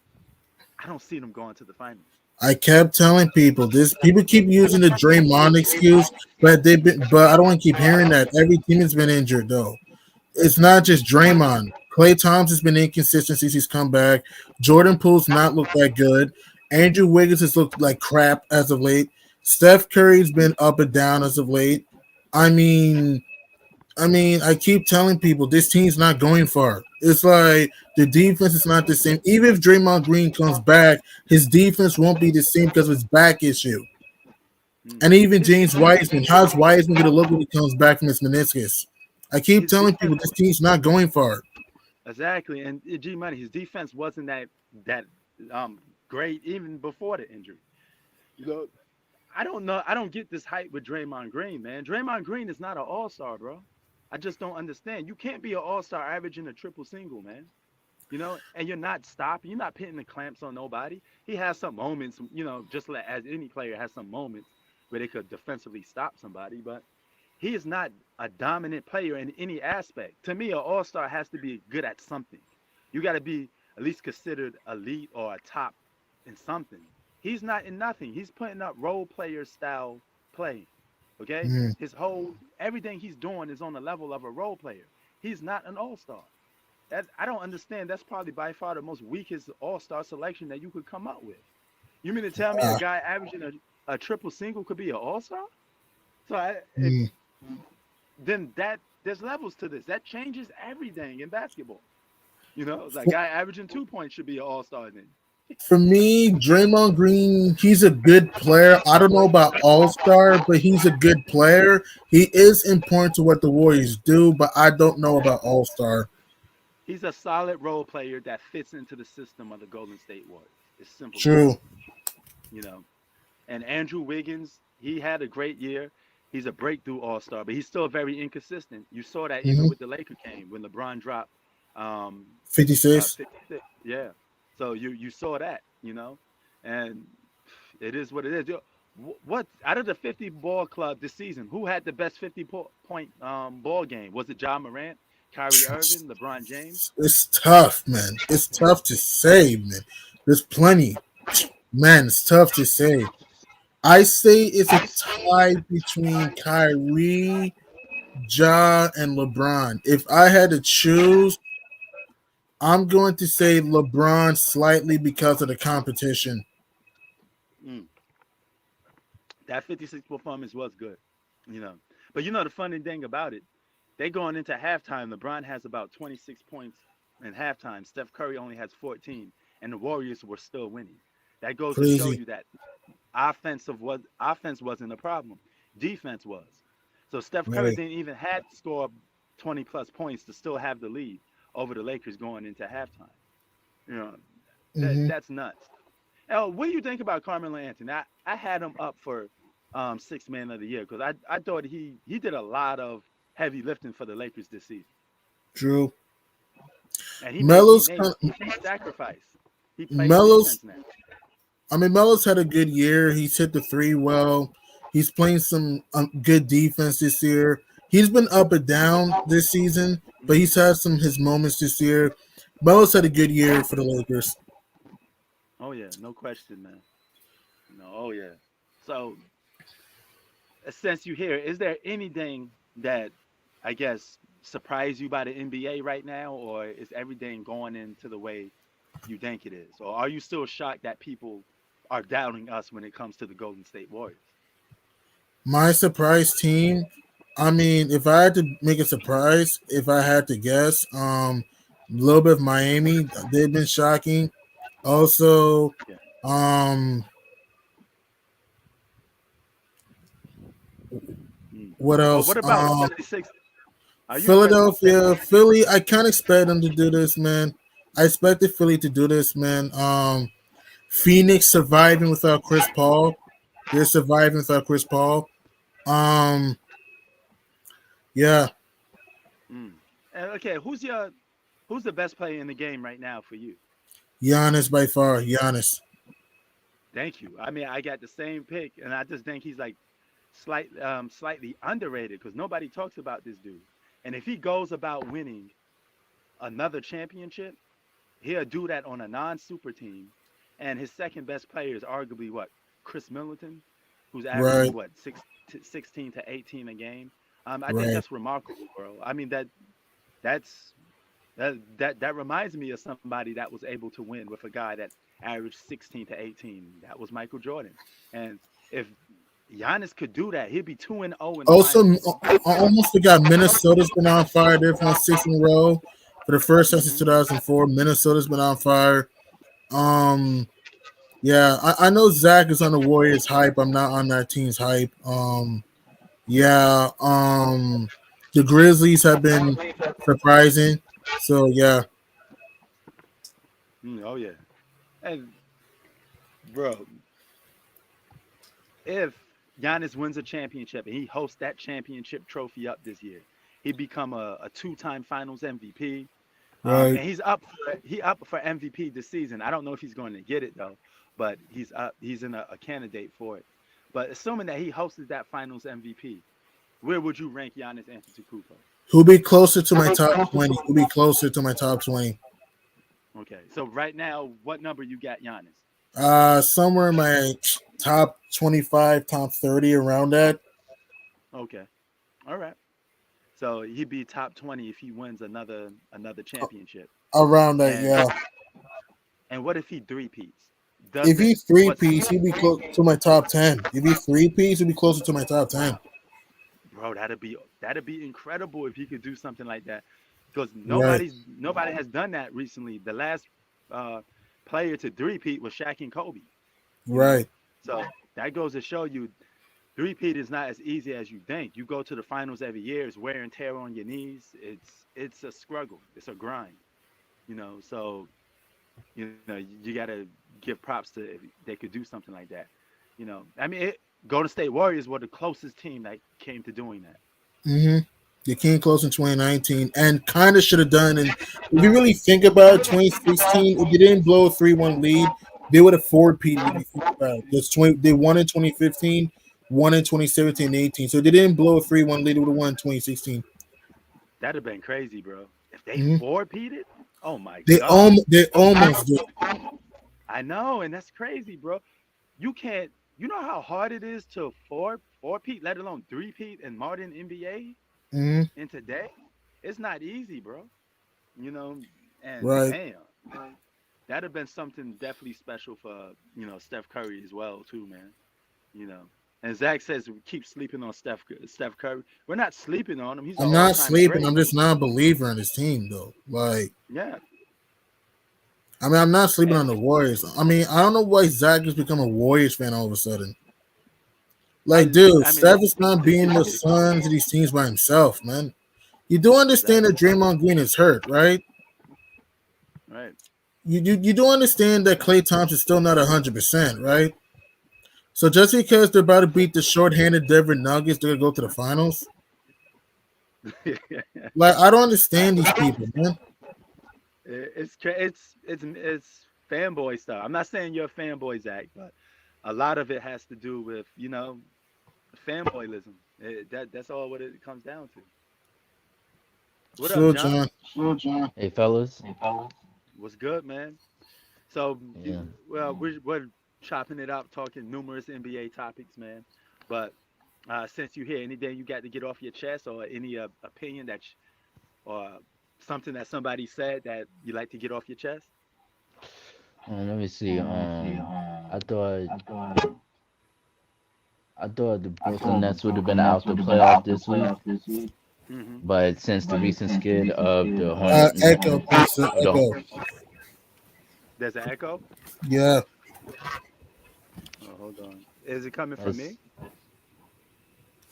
I don't see them going to the finals. I kept telling people this. People keep using the Draymond excuse, but I don't want to keep hearing that. Every team has been injured though. It's not just Draymond. Clay Thompson's been inconsistent since he's come back. Jordan Poole's not looked that good. Andrew Wiggins has looked like crap as of late. Steph Curry's been up and down as of late. I mean, I keep telling people this team's not going far. It's like the defense is not the same. Even if Draymond Green comes back, his defense won't be the same because of his back issue. Mm. And even His James defense, Wiseman, how's Wiseman going to look when he comes back from his meniscus? I keep his telling defense, people this team's not going far. exactly. And G Money, his defense wasn't that um great even before the injury. You know, I don't know. I don't get this hype with Draymond Green, man. Draymond Green is not an all star, bro. I just don't understand. You can't be an all star averaging a triple single, man. And you're not stopping. You're not putting the clamps on nobody. He has some moments, just like as any player has some moments where they could defensively stop somebody, but he is not a dominant player in any aspect. To me, an all star has to be good at something. You got to be at least considered elite or a top in something. He's not in nothing. He's putting up role player style play. Okay, Mm, his whole everything he's doing is on the level of a role player. He's not an all star. That I don't understand. That's probably by far the most weakest all star selection that you could come up with. You mean to tell me a uh, guy averaging a triple single could be an all star? So if mm. then that there's levels to this. That changes everything in basketball. That guy averaging 2 points should be an all star then. For me, Draymond Green, he's a good player. I don't know about all star, but he's a good player. He is important to what the Warriors do, but I don't know about all star. He's a solid role player that fits into the system of the Golden State Warriors. It's simple as that. True. You know. And Andrew Wiggins, he had a great year. He's a breakthrough all star, but he's still very inconsistent. You saw that even Hmm. with the Laker game when LeBron dropped 56. 56. Yeah. So you saw that, and it is what it is. What out of the 50 ball club this season, who had the best 50-point ball game? Was it John Morant, Kyrie Irving, LeBron James? It's tough, man. It's tough to say, man. There's plenty. Man, it's tough to say. I say it's a tie between Kyrie, Ja, and LeBron. If I had to choose, I'm going to say LeBron slightly because of the competition. Mm. That 56 performance was good, you know. But the funny thing about it, they going into halftime. LeBron has about 26 points in halftime. Steph Curry only has 14, and the Warriors were still winning. That goes to show Crazy. you that offense wasn't a problem. Defense was. So Steph Curry Right. didn't even have to score 20 plus points to still have the lead over the Lakers going into halftime. You know, Hmm. that's nuts. What do you think about Carmelo Anthony? I had him up for sixth man of the year because I thought he did a lot of heavy lifting for the Lakers this season, True. and Melo's kind he made sacrifice. He plays Melo's. defense now. I mean, Melo's had a good year. He's hit the three well. He's playing some good defense this year. He's been up and down this season, but Hmm. he's had some his moments this year. Melo's had a good year for the Lakers. Oh yeah, no question, man. No, oh yeah. So since you here, is there anything that I guess surprised you by the NBA right now, or is everything going into the way you think it is, or are you still shocked that people are doubting us when it comes to the Golden State Warriors? My surprise team. I mean, if I had to make a surprise, if I had to guess, a little bit of Miami. They've been shocking. Also, Yeah. um, Mm. what Well, else? what about the 76? Are you expecting the Philadelphia, 76? Philly. I can't expect them to do this, man. I expected Philly to do this, man. Phoenix surviving without Chris Paul. They're surviving without Chris Paul. Um, yeah, Mm. Okay, who's the best player in the game right now for you? Giannis by far. Giannis. Thank you. I mean, I got the same pick, and I just think he's like slightly underrated because nobody talks about this dude. And if he goes about winning another championship, he'll do that on a non-super team. And his second best player is arguably what Chris Milton, who's averaging Right, what 16 to 18 a game. I think right. that's remarkable, bro. I mean that's that reminds me of somebody that was able to win with a guy that averaged 16 to 18. That was Michael Jordan. And if Giannis could do that, he'd be 2-0 in the Also, finals. I almost forgot Minnesota's been on fire. They've won 6 in a row for the first time since Hmm. 2004. Minnesota's been on fire. Um, yeah, I know Zach is on the Warriors hype. I'm not on that team's hype. Yeah, the Grizzlies have been surprising. So yeah, Oh yeah. And bro, if Giannis wins a championship and he hosts that championship trophy up this year, he'd become a two-time Finals MVP. right. And he's up for MVP this season. I don't know if he's going to get it though, but he's up. He's in a candidate for it. But assuming that he hosted that Finals MVP, where would you rank Giannis Antetokounmpo? Who'll be closer to my top 20? Who'll be closer to my top 20? Okay, so right now, what number you got Giannis? Somewhere in my top 25, top 30, around that. Okay, all right. So he'd be top 20 if he wins another championship. Around that, And yeah. and what if he three-peats? If Does it he's three what's piece, he'd be close to my top 10. If he's three piece, he'd be closer to my top 10. bro? That'd be incredible if he could do something like that. Because Right, nobody has done that recently. The last uh, player to three-peat was Shaq and Kobe. You know, right. so that goes to show you three-peat is not as easy as you think. You go to the finals every year, it's wear and tear on your knees. It's a struggle. It's a grind. So you gotta give props to if they could do something like that. I mean, Golden State Warriors were the closest team that came to doing that. Mm-hmm. They came close in 2019 and kind of should have done. And if you really think about it, 2016, if they didn't blow a 3-1 lead, they would have four-peated. If you think about it. They won in 2015, won in 2017 and 18. So if they didn't blow a 3-1 lead, they would have won in 2016. That'd have been crazy, bro. If they Mhm. four-peated, oh my They, god. they almost did. I know, and that's crazy, bro. You can't. You know how hard it is to four-peat, let alone three-peat in modern NBA Mhm. in today. It's not easy, bro. You know, and Right. damn, man, that'd have been something definitely special for Steph Curry as well, too, man. You know, and Zach says we keep sleeping on Steph Curry. We're not sleeping on him. He's an I'm not all-time sleeping. great. I'm just not a believer in his team, though. Like, Yeah, I mean, I'm not sleeping and on the Warriors. I mean, I don't know why Zach has become a Warriors fan all of a sudden. Like, I, dude, I mean, Steph is not being the Suns of these teams by himself, man. You do understand that exactly Draymond Green is hurt, right? right. You do understand that Klay Thompson's still not 100%, right? So just because they're about to beat the short-handed Denver Nuggets, they're gonna go to the finals. Like, I don't understand these people, man. It's fanboy stuff. I'm not saying you're a fanboy, Zach, but a lot of it has to do with fanboyism. That's all what it comes down to. What up, Sure, John? John. Hey fellas. What's good, man? So, Yeah. well, we're chopping it up, talking numerous NBA topics, man. But since you here, anything you got to get off your chest, or any opinion or something that somebody said that you like to get off your chest? Let me see. I thought the Brooklyn Nets would have been out the playoff this week, Hmm. but since the recent skid of the Hornet Echo, please, of the Echo. There's an echo. Yeah. Oh, hold on. Is it coming from as me?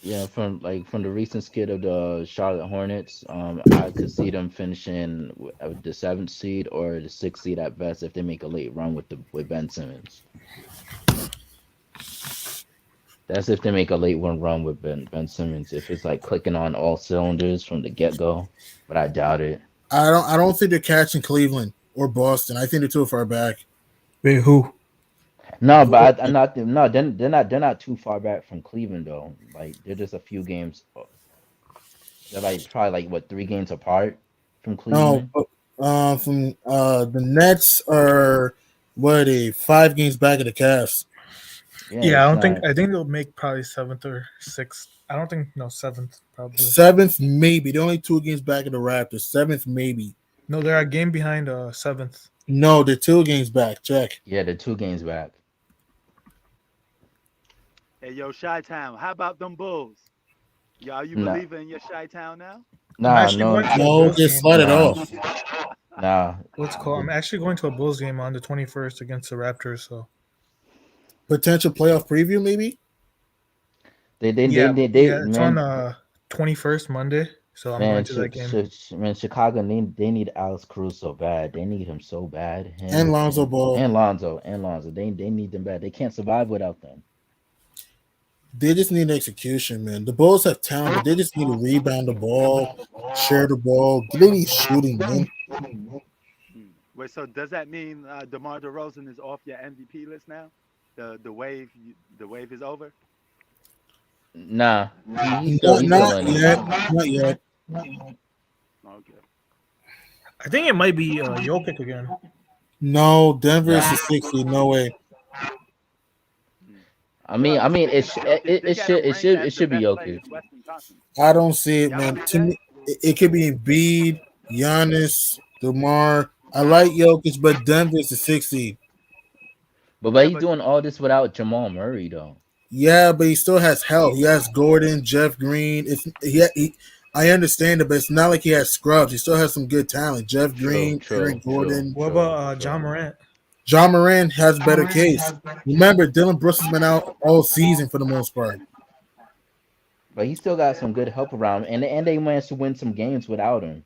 yeah, from the recent skid of the Charlotte Hornets, I could see them finishing with the seventh seed or the sixth seed at best if they make a late run with Ben Simmons. That's if they make a late one run with Ben Simmons. If it's like clicking on all cylinders from the get go, but I doubt it. I don't think they're catching Cleveland or Boston. I think they're too far back. Wait, who? No, but I'm not. No, they're not too far back from Cleveland though. Like they're just a few games. They're like probably like what 3 games apart from No, Cleveland. but, from the Nets are what, 5 games back of the Cavs. Yeah, Yeah, I it's don't think. not. I think they'll make probably seventh or sixth. I don't think no seventh probably. Seventh, maybe. They're only 2 games back of the Raptors. Seventh, maybe. No, they're a game behind seventh. No, they're 2 games back. Check. Yeah, they're 2 games back. Hey, yo, Chi-Town, how about them Bulls? Y'all, you Nah, believing in your Chi-Town now? I'm nah, actually no, going to a No, Bulls they game. slid it nah, off. nah. What's it called? I'm actually going to a Bulls game on the 21st against the Raptors. So Potential playoff preview, maybe. yeah, it's on Man, 21st Monday. So I'm man, going to that game. man, Chicago, they need Alex Cruz so bad. They need him so bad. And Him Lonzo Ball. and Lonzo. They need them bad. They can't survive without them. They just need execution, man. The Bulls have talent, but they just need to rebound the ball, share the ball. They need shooting, man. Wait, so does that mean DeMar DeRozan is off your MVP list now? The wave is over. Nah, he's Not, still not in it. yet. Not yet. Okay. I think it might be Jokic again. No, Denver is Nah. a 60. No way. I mean, They got him ranked as it the should be best player in Jokic. the Western Conference. I don't see it, Y'all man. believe To that? me, it could be Embiid, Giannis, DeMar. I like Jokic, but Denver is a 60. But Yeah, he's but doing all this without Jamal Murray though. Yeah, but he still has help. He has Gordon, Jeff Green. I understand it, but it's not like he has scrubs. He still has some good talent. Jeff Green, Eric Gordon. What about John Morant? John Moran has a better case. Remember, Dylan Brooks has been out all season for the most part. But he still got some good help around him, and they managed to win some games without him.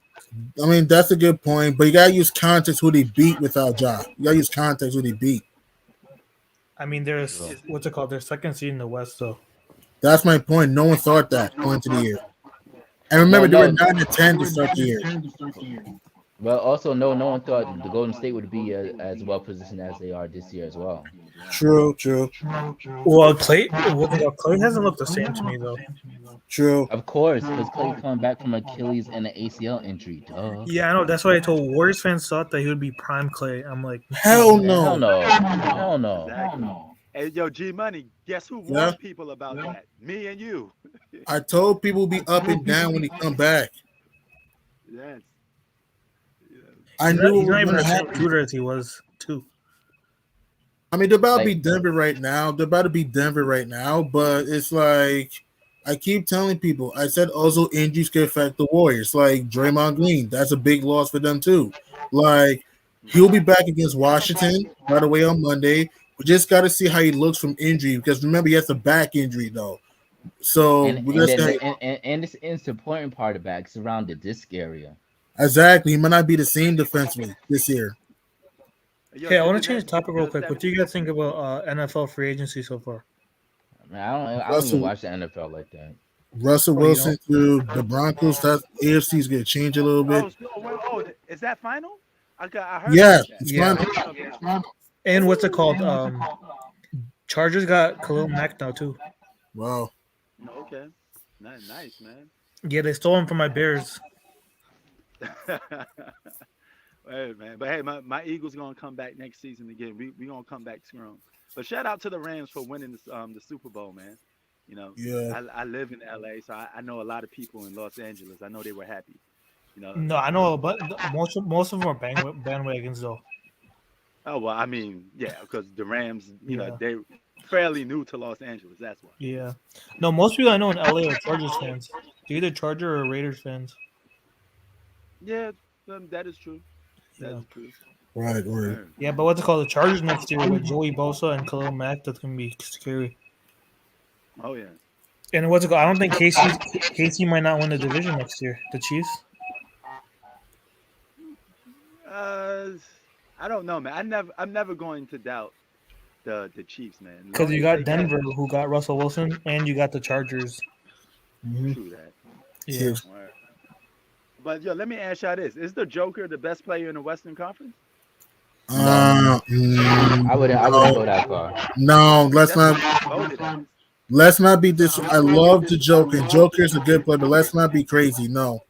I mean, that's a good point, but you gotta use context who they beat without Ja. You gotta use context who they beat. I mean, there's what's it called? Their second seed in the West, though. That's my point. No one thought that going into the year. And remember, they were 9-10 to start the year. But also, no one thought the Golden State would be as well positioned as they are this year as well. True. Well, Clay hasn't looked the same to me though. True. Of course, because Clay coming back from Achilles and an ACL injury. Duh. Yeah, I know. That's why I told Warriors fans thought that he would be prime Clay. I'm like, Hell no. Hell no. Exactly. Hey, yo, G Money, guess who warned people about that? Me and you. I told people will be up and down when he come back. Yes. I he's knew not it even was the gonna same happen. shooter as he was too. I mean, they're about to Like- beat Denver right now. But it's like I keep telling people. I said also injuries can affect the Warriors. Like Draymond Green, that's a big loss for them too. Like he'll be back against Washington right away on Monday. We just got to see how he looks from injury because remember he has a back injury though. So And we're it's gonna the important part of that. It's around the disc area. exactly. He might not be the same defensively this year. Yo, Hey, I want did to change that- the topic real quick. What do you guys think 17 about NFL free agency so far? I mean, I don't Russell- even watch the NFL like that. Russell Oh, you Wilson to the Broncos. That AFC is gonna change a little bit. Is that final? I heard Yeah, about that. it's Yeah. fine. And what's it called? Chargers got Khalil Mack now too. Wow. Okay. Nice, man. Yeah, they stole him from my Bears. Hey, man. But hey, my Eagles gonna come back next season again. We gonna come back strong. But shout out to the Rams for winning the Super Bowl, man. You know, Yeah. I live in LA, so I know a lot of people in Los Angeles. I know they were happy. You know. No, I know, but most of them are bandwagons though. Oh well, I mean, yeah, because the Rams, you Yeah. know, they fairly new to Los Angeles. That's why. Yeah. No, most people I know in LA are Chargers fans. They're either Charger or Raiders fans. Yeah, that is true. That Yeah. is true. Right. Yeah. Yeah, but what's it called? The Chargers next year with Joey Bosa and Khalil Mack, that's gonna be scary. Oh yeah. And what's it called? I don't think KC might not win the division next year. The Chiefs. I don't know, man. I'm never going to doubt the Chiefs, man. As Because long you as got they get- Denver, who got Russell Wilson, and you got the Chargers. Mhm. True that. Yeah. Alright. But yo, let me ask y'all this: is the Joker the best player in the Western Conference? I wouldn't go that far. No, let's That's not. what he voted as. Let's not be this. I love the Joker. Joker's a good player, but let's not be crazy. No.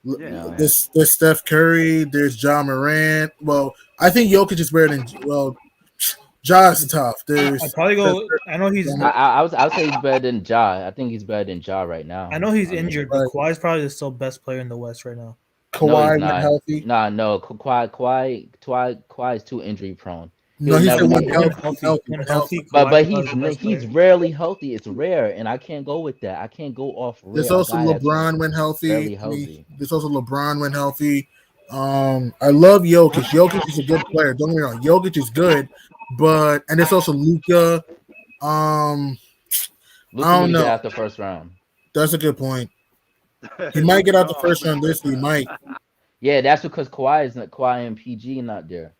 Yeah. There's Steph Curry. There's John Morant. Well, I think Jokic is better than. Well, Ja's tough. There's. I'd probably go. I know he's. I would say he's better than Ja. I think he's better than Ja right now. I know he's I mean, injured, but Kawhi's probably the still best player in the West right now. No, he's Kawhi went not. healthy. Nah, no. Kawhi is too injury prone. No, He'll he never said when get. When healthy. healthy, Healthy. when Healthy. healthy, But Kawhi but is probably the best he's player. rarely healthy. It's rare, and I can't go with that. I can't go off There's a also guy that's LeBron went healthy. rarely healthy. There's also LeBron went healthy. I love Jokic. Jokic is a good player. Don't get me wrong. Jokic is good, but and there's also Luka. I Luka need don't to get know. out the first round. That's a good point. He might get Luka out the gone. first round this year. He might, Yeah, that's because Kawhi and PG not there.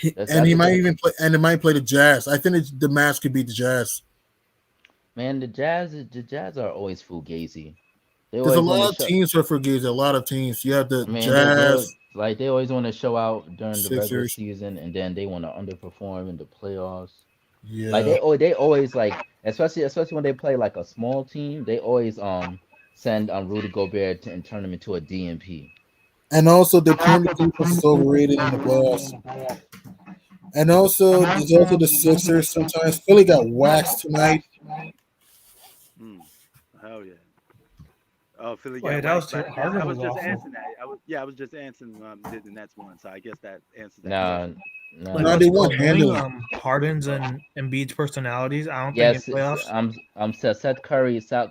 and he That's might what, even play. And he might play the Jazz. I think the Mavs could beat the Jazz. man. The Jazz are always fugazi. They There's a always want to lot of show. teams for Forgives. A lot of teams. You have the Man, Jazz, they always want to show out during the regular Sixers. season, and then they want to underperform in the playoffs. Like Yeah, they always like, especially when they play like a small team, they always send Rudy Gobert and turn him into a DNP. and also the perimeter defense is overrated in the playoffs. And also, there's also the Sixers. Sometimes Philly got waxed tonight. Mm, hell yeah. Oh, Philly Oh yeah, got that was waxed. too. But I Harden was was just awful. answering that. I was just answering the Nets one. So I guess that answers that Nah, question. Like No, nah. they what's won't called knowing handle it. Harden's and Embiid's personalities. I don't think in Yes, playoffs.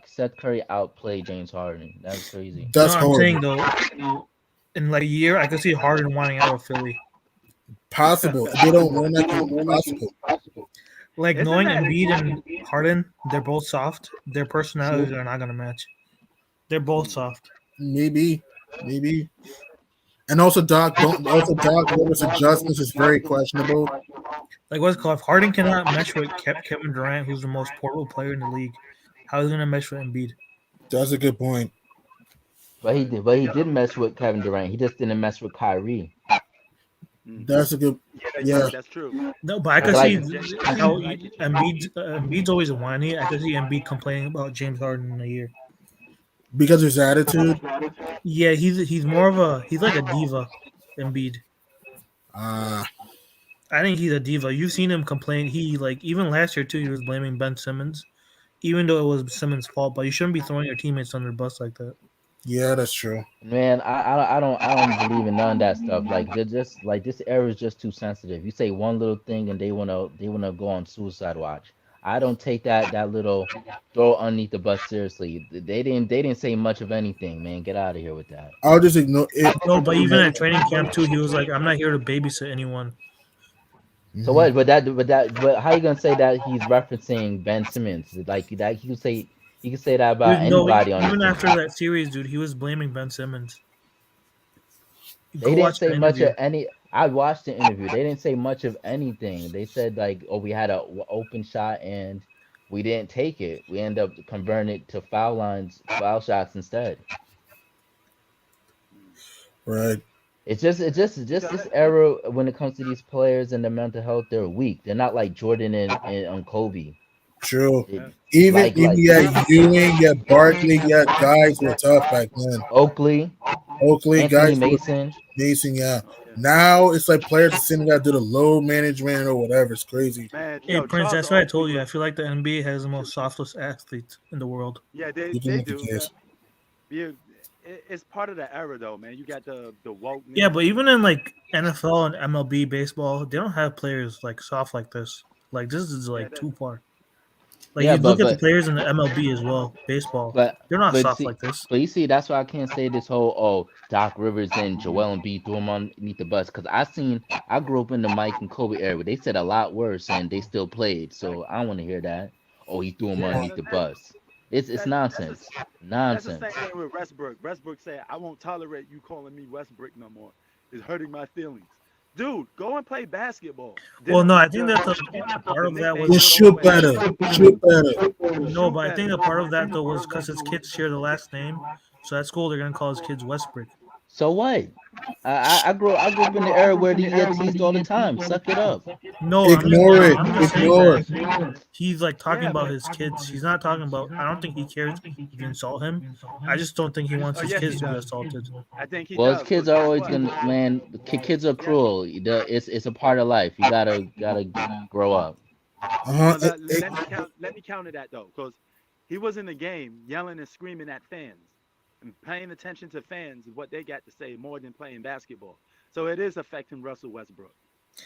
Seth Curry outplayed James Harden. That's crazy. No, That's I'm saying horrible. though, in like a year, I could see Harden wanting out of Philly. Possible. If they don't win, that can be possible. Like Isn't knowing that Embiid and Harden, they're both soft. Their True. personalities are not gonna match. They're both mm, soft. Maybe. Maybe. And also Doc Rivers adjustments is very questionable. Like what's it called? If Harden cannot mesh with Kevin Durant, who's the most portable player in the league, how is he gonna mesh with Embiid? That's a good point. But he right? did, but he did mess with Kevin Durant. He just didn't mess with Kyrie. Mm-hmm. That's a good Yeah, yeah. that's true. No, but I I could get see Like, you. how I get you. Embiid's always whiny. I could see Embiid complaining about James Harden in a year. Because of his attitude. Yeah, he's more of a he's like a diva, Embiid. Uh I think he's a diva. You've seen him complain. He like even last year too. He was blaming Ben Simmons, even though it was Simmons' fault. But you shouldn't be throwing your teammates under the bus like that. yeah, that's true. man, I don't believe in none of that stuff. Like just like this era is just too sensitive. You say one little thing and they wanna go on suicide watch. I don't take that little throw underneath the bus seriously. They didn't say much of anything, man. Get out of here with that. I'll just ignore it. No, but even at training camp too, he was like, "I'm not here to babysit anyone." So Mhm. what? But how you gonna say that he's referencing Ben Simmons? Like that he could say that about Dude, no, anybody on the even after team. that series, dude, he was blaming Ben Simmons. They Go didn't watch say the much interview. of any. I watched the interview. They didn't say much of anything. They said like, "Oh, we had a open shot and we didn't take it. We end up converting it to foul shots instead." Right. It's just this era when it comes to these players and their mental health. They're weak. They're not like Jordan and Kobe. True. They, Yeah. Even like you had Ewing, you had Barkley, you had guys who were tough back then. Oakley, Oakley, Anthony guys who were Mason. amazing, yeah. Oh yeah. Now it's like players are sitting there do the low management or whatever. It's crazy. Man, Hey yo, Prince, Charles that's what I Oakley told you. I was. feel like the NBA has the most softless athletes in the world. Yeah, You can they make the do. case. Yeah, it's part of the era though, man. You got the Yeah, wokeness. but even in like NFL and MLB baseball, they don't have players like soft like this. Like this is Yeah, like that, too far. Like Yeah, you but look at the but players in the MLB as well, baseball. but They're not but soft see, like this. but you see, that's why I can't say this whole Doc Rivers and Joel Embiid threw him underneath the bus because I grew up in the Mike and Kobe era. They said a lot worse and they still played. So I don't want to hear that. Oh, he threw him yeah, underneath the bus. It's that's nonsense, that's the same nonsense. thing with Westbrook. Westbrook said, "I won't tolerate you calling me Westbrook no more. It's hurting my feelings." Dude, go and play basketball. Well, Didn't no, I think that a part the of that nickname was Just went shoot away? better. Shoot better. no, Shoot but I think better. a part of that though was because his kids share the last name. So at school they're gonna call his kids Westbrook. So what? I grew up in the era where they get teased all the time. Suck it up. No, Ignore it. I'm just saying Ignore that it. he's like talking Yeah, about but his kids. He's not talking about. I don't think he cares if you insult him. I just don't think he wants oh his yes, he kids to be does. assaulted. I think he Well, his does. kids Cause are guess always what? gonna, man. Kids are Yeah. cruel. It's a part of life. You gotta grow up. Uh-huh. But let me counter that though, because he was in the game yelling and screaming at fans. and paying attention to fans and what they got to say more than playing basketball. So it is affecting Russell Westbrook.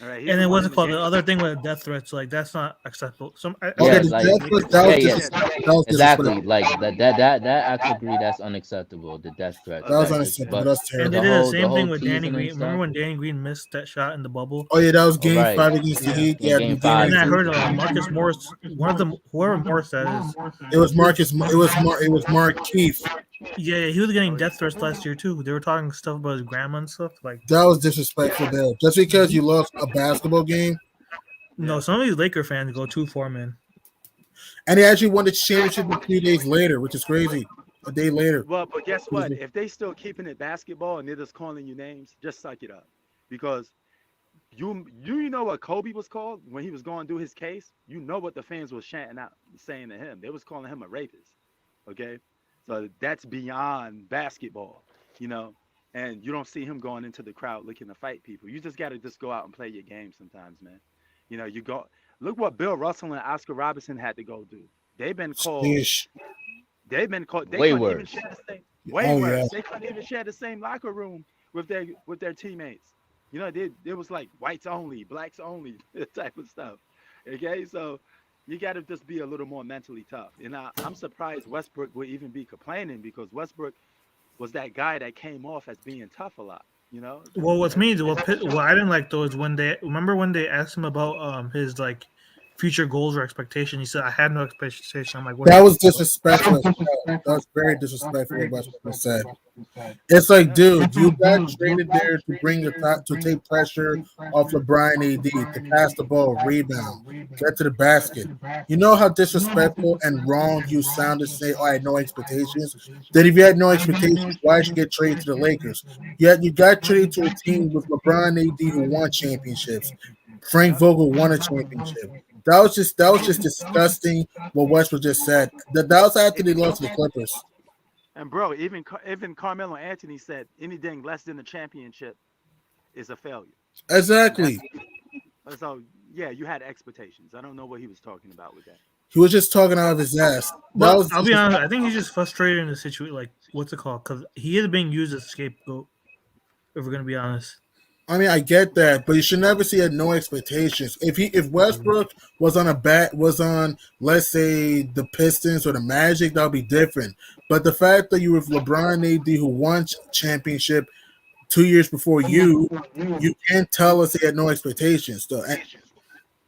All right, he's And the then one what's in it the called? The game. other thing with death threats, like that's not acceptable. Okay, Yeah, the like death was yeah, yeah, that was exactly. disrespectful. Like that I actually agree that's unacceptable. The death threats, That was like, unacceptable. but That's And terrible. they did the same the thing whole with Danny teasing and Green. Remember stuff. when Danny Green missed that shot in the bubble? Oh yeah, that was All game right, 5 against the Yeah. Heat. in Yeah, game the game And five. I against heard the Heat. Marcus Morris, one of them, whoever Morris that is. It was Marcus. It was Mark Keith. Yeah, he was getting death threats last year too. They were talking stuff about his grandma and stuff. Like, That was disrespectful there. Just because you lost a basketball game, no, Yeah. some of these Laker fans go too far, man. and he actually won the championship a few days later, which is crazy. A day later. Well, but guess what? If they still keeping it basketball and they're just calling you names, just suck it up. Because you know what Kobe was called when he was going to do his case? You know what the fans was chanting out, saying to him. They was calling him a rapist. Okay? So that's beyond basketball, you know? And you don't see him going into the crowd looking to fight people. You just got to just go out and play your game sometimes, man. You know, you go look what Bill Russell and Oscar Robertson had to go do. They've been called. Sheesh. They've been called. They Way couldn't even worse. share the same. Oh, Way worse. yeah. They couldn't even share the same locker room with their teammates. You know, it was like whites only, blacks only type of stuff. Okay, so you got to just be a little more mentally tough. And I'm surprised Westbrook would even be complaining because Westbrook was that guy that came off as being tough a lot. You know. Well, with me, what I didn't like though is when they asked him about his like future goals or expectation. He said, "I had no expectation." I'm like, what? That was disrespectful. as hell. That was very disrespectful. What Westbrook said. It's like, dude, you got traded there to bring to take pressure off LeBron AD, to pass the ball, rebound, get to the basket. You know how disrespectful and wrong you sound to say, "Oh, I had no expectations." Then, if you had no expectations, why should you get traded to the Lakers? Yet you got traded to a team with LeBron AD who won championships. Frank Vogel won a championship. That was just disgusting. What Westbrook just said. That was after they lost to the Clippers. And bro, even Carmelo Anthony said anything less than the championship is a failure. Exactly. So yeah, you had expectations. I don't know what he was talking about with that. He was just talking out of his ass. Well, I'll be honest. I think he's just frustrated in the situation. Like, what's it called? Because he is being used as a scapegoat. If we're gonna be honest. I mean, I get that, but you should never see at no expectations. If Westbrook was on, let's say, the Pistons or the Magic, that would be different. But the fact that you were with LeBron AD, who won championship 2 years before you can't tell us he had no expectations. So,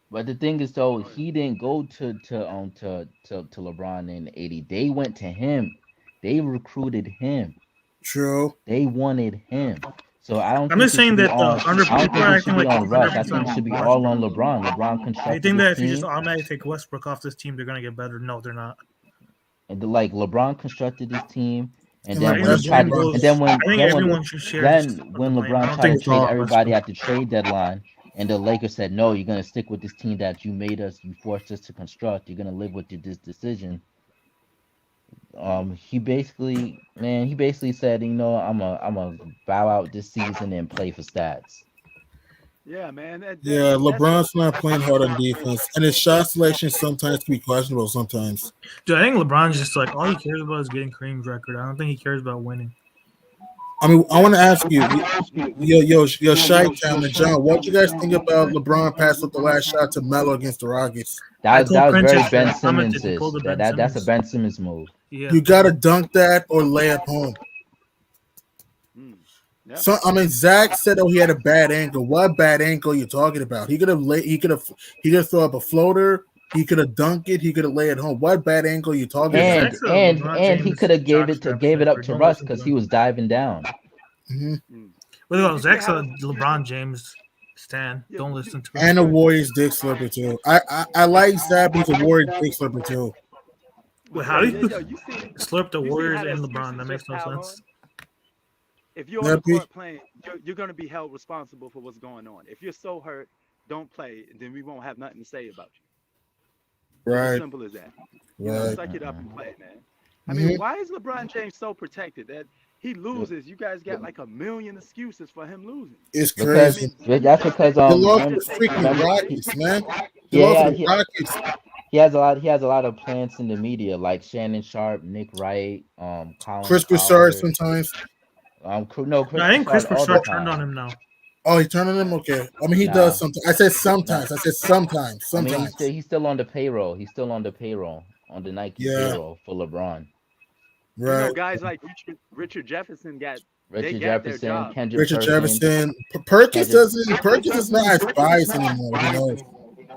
But the thing is, though, he didn't go to LeBron and AD. They went to him. They recruited him. True. They wanted him. So I don't. I'm just saying that under people are acting like Rush. I think it should be all on LeBron. LeBron constructed. They think that if you team, just automatically take Westbrook off this team, they're gonna get better. No, they're not. And like LeBron constructed this team, and And then like when he tried, LeBron and then when I think then everyone when, should share. then this when blame. I LeBron don't tried think to it's trade all everybody Westbrook. at the trade deadline, and the Lakers said, "No, you're gonna stick with this team that you forced us to construct. You're gonna live with this decision." He basically said, you know, I'm a bow out this season and play for stats. Yeah, man. Yeah, LeBron's not playing hard on defense, and his shot selection sometimes can be questionable. Sometimes. Dude, I think LeBron's just like all he cares about is getting Kareem's record. I don't think he cares about winning. I mean, I want to ask you, Shy Town and John, what do you guys think about LeBron passing up the last shot to Melo against the Rockets? That was very Princess Ben commented, Simmons. he pulled a Ben That's a Simmons. Ben Simmons move. Yeah. You got to dunk that or lay at home. Yeah. So I mean, Zach said, "Oh, he had a bad ankle." What bad ankle are you talking about? He could have throw up a floater. He could have dunked it. He could have laid at home. What bad ankle are you talking about? And he could have gave it up to Russ because he was diving down. Mm-hmm. Well, Zach's a LeBron James stan. Don't listen to him. And a Warriors dick slipper too. I like Zach, but he's a Warriors dick slipper too. Wait, how do you see, slurp the you see Warriors how that and excuses LeBron? That makes no just pile sense. If you're on the court playing, you're going to be held responsible for what's going on. If you're so hurt, don't play, then we won't have nothing to say about you. Right. As simple as that. You know, Right. suck it up and play, man. I mean, why is LeBron James so protected that he loses? You guys got like a million excuses for him losing. It's crazy. That's because They lost the freaking Rockets, man. They lost the Rockets. He has a lot of plants in the media, like Shannon Sharp, Nick Wright, Colin Chris Broussard Cowherd. sometimes. No, No, Chris I think Chris Broussard all the Broussard turned on time. him now. Oh, he turned on him. Okay, I mean he does Nah, sometimes. I said nah. sometimes. I said sometimes. I mean, Sometimes. he's still on the payroll. He's still on the payroll, on the Nike Yeah. payroll for LeBron. Right. Guys like Richard Jefferson they Richard got their Jefferson, job. Kendrick Richard Perkins, Jefferson. Perkins Kendrick. doesn't. Perkins is not as biased anymore. You know,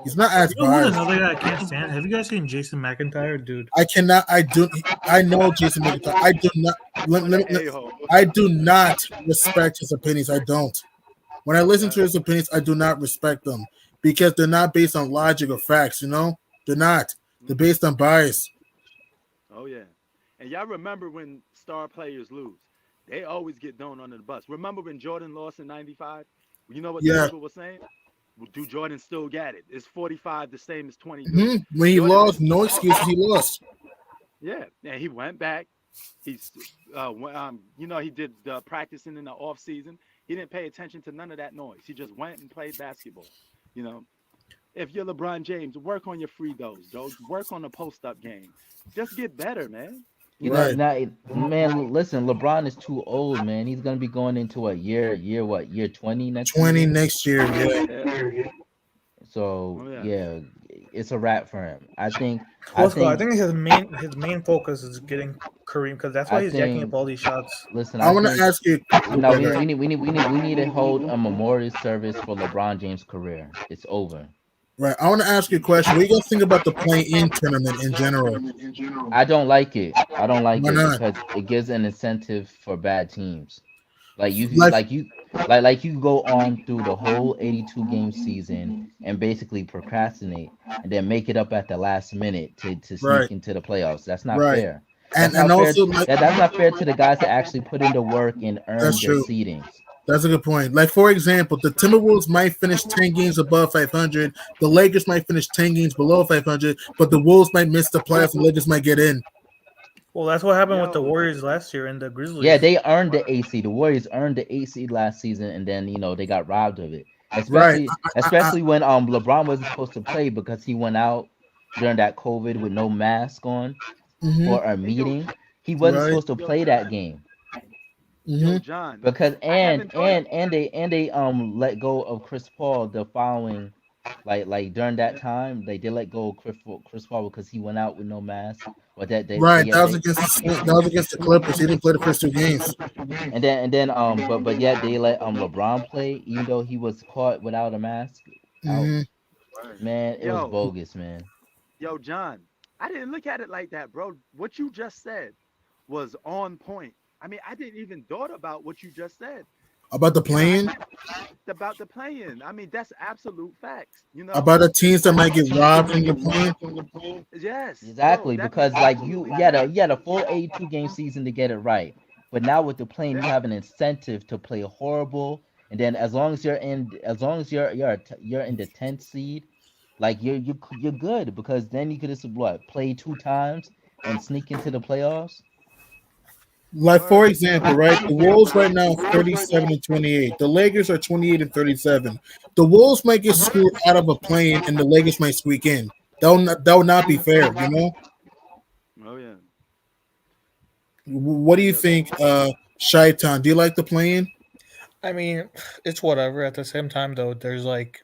he's not as You know who's biased. another guy I can't stand? Have you guys seen Jason McIntyre, dude? I cannot. I do. I know Jason McIntyre. I do not. A-hole. I do not respect his opinions. I don't. When I listen to his opinions, I do not respect them because they're not based on logic or facts. You know, they're not. They're based on bias. Oh yeah. And y'all remember when star players lose, they always get thrown under the bus. Remember when Jordan lost in '95? You know what the Yeah. people were saying? Well, do Jordan still got it? Is 45 the same as 23? When he Jordan- lost, no excuses. He lost. Yeah, and he went back. He's, he did practicing in the off season. He didn't pay attention to none of that noise. He just went and played basketball. You know, if you're LeBron James, work on your free throws, Joe. Work on the post up game. Just get better, man. You Right. know, man, listen, LeBron is too old, man. He's gonna be going into a year 20 next 20 year. next year. Yeah. Yeah. So Oh, yeah. yeah, it's a wrap for him. I think I think his main focus is getting Kareem because that's why I he's jacking think- up all these shots. listen, I want to think ask you. no, Okay. we need to hold a memorial service for LeBron James' career. It's over. Right. I want to ask you a question. What do you guys think about the play-in tournament in general? I don't like it. I don't like Why it not? because it gives an incentive for bad teams. Like you go on through the whole 82 game season and basically procrastinate and then make it up at the last minute to sneak Right. into the playoffs. That's not Right. fair. And That's not fair. also, like, That's not fair to the guys that actually put in the work and earn That's their true. seedings. that's a good point. Like, for example, the Timberwolves might finish 10 games above 500. The Lakers might finish 10 games below 500, but the Wolves might miss the playoffs and the Lakers might get in. Well, that's what happened with the Yo. Warriors last year and the Grizzlies. Yeah, they earned the AC. The Warriors earned the AC last season, and then they got robbed of it. Especially when LeBron wasn't supposed to play because he went out during that COVID with no mask on Mhm. for a meeting. He wasn't Right. supposed to play that game Yo, Mhm. John. because I haven't thought- they let go of Chris Paul the following like during that time they let go of Chris Paul because he went out with no mask. But Right. That was against the Clippers. He didn't play the first 2 games. and then but yet they let LeBron play even though he was caught without a mask. Out. Mhm. Man, it was Yo. bogus, man. Yo, John, I didn't look at it like that, bro. What you just said was on point. I mean, I didn't even thought about what you just said About the play-in, about the playing. I mean, that's absolute facts. You know, about the teams that might get robbed from the play-in. yes, Exactly, yo, that because makes like absolute you had a full 82 game season to get it right. But now with the plane, you have an incentive to play horrible, and then as long as you're in the 10th seed, like you're good because then you could just play 2 times and sneak into the playoffs. Like, for example, right, the Wolves right now are 37 and 28. The Lakers are 28 and 37. The Wolves might get screwed out of a plane, and the Lakers might squeak in. That would not be fair, you know. Oh yeah. What do you think, Shaitan? Do you like the play-in? I mean, it's whatever. At the same time, though, there's like,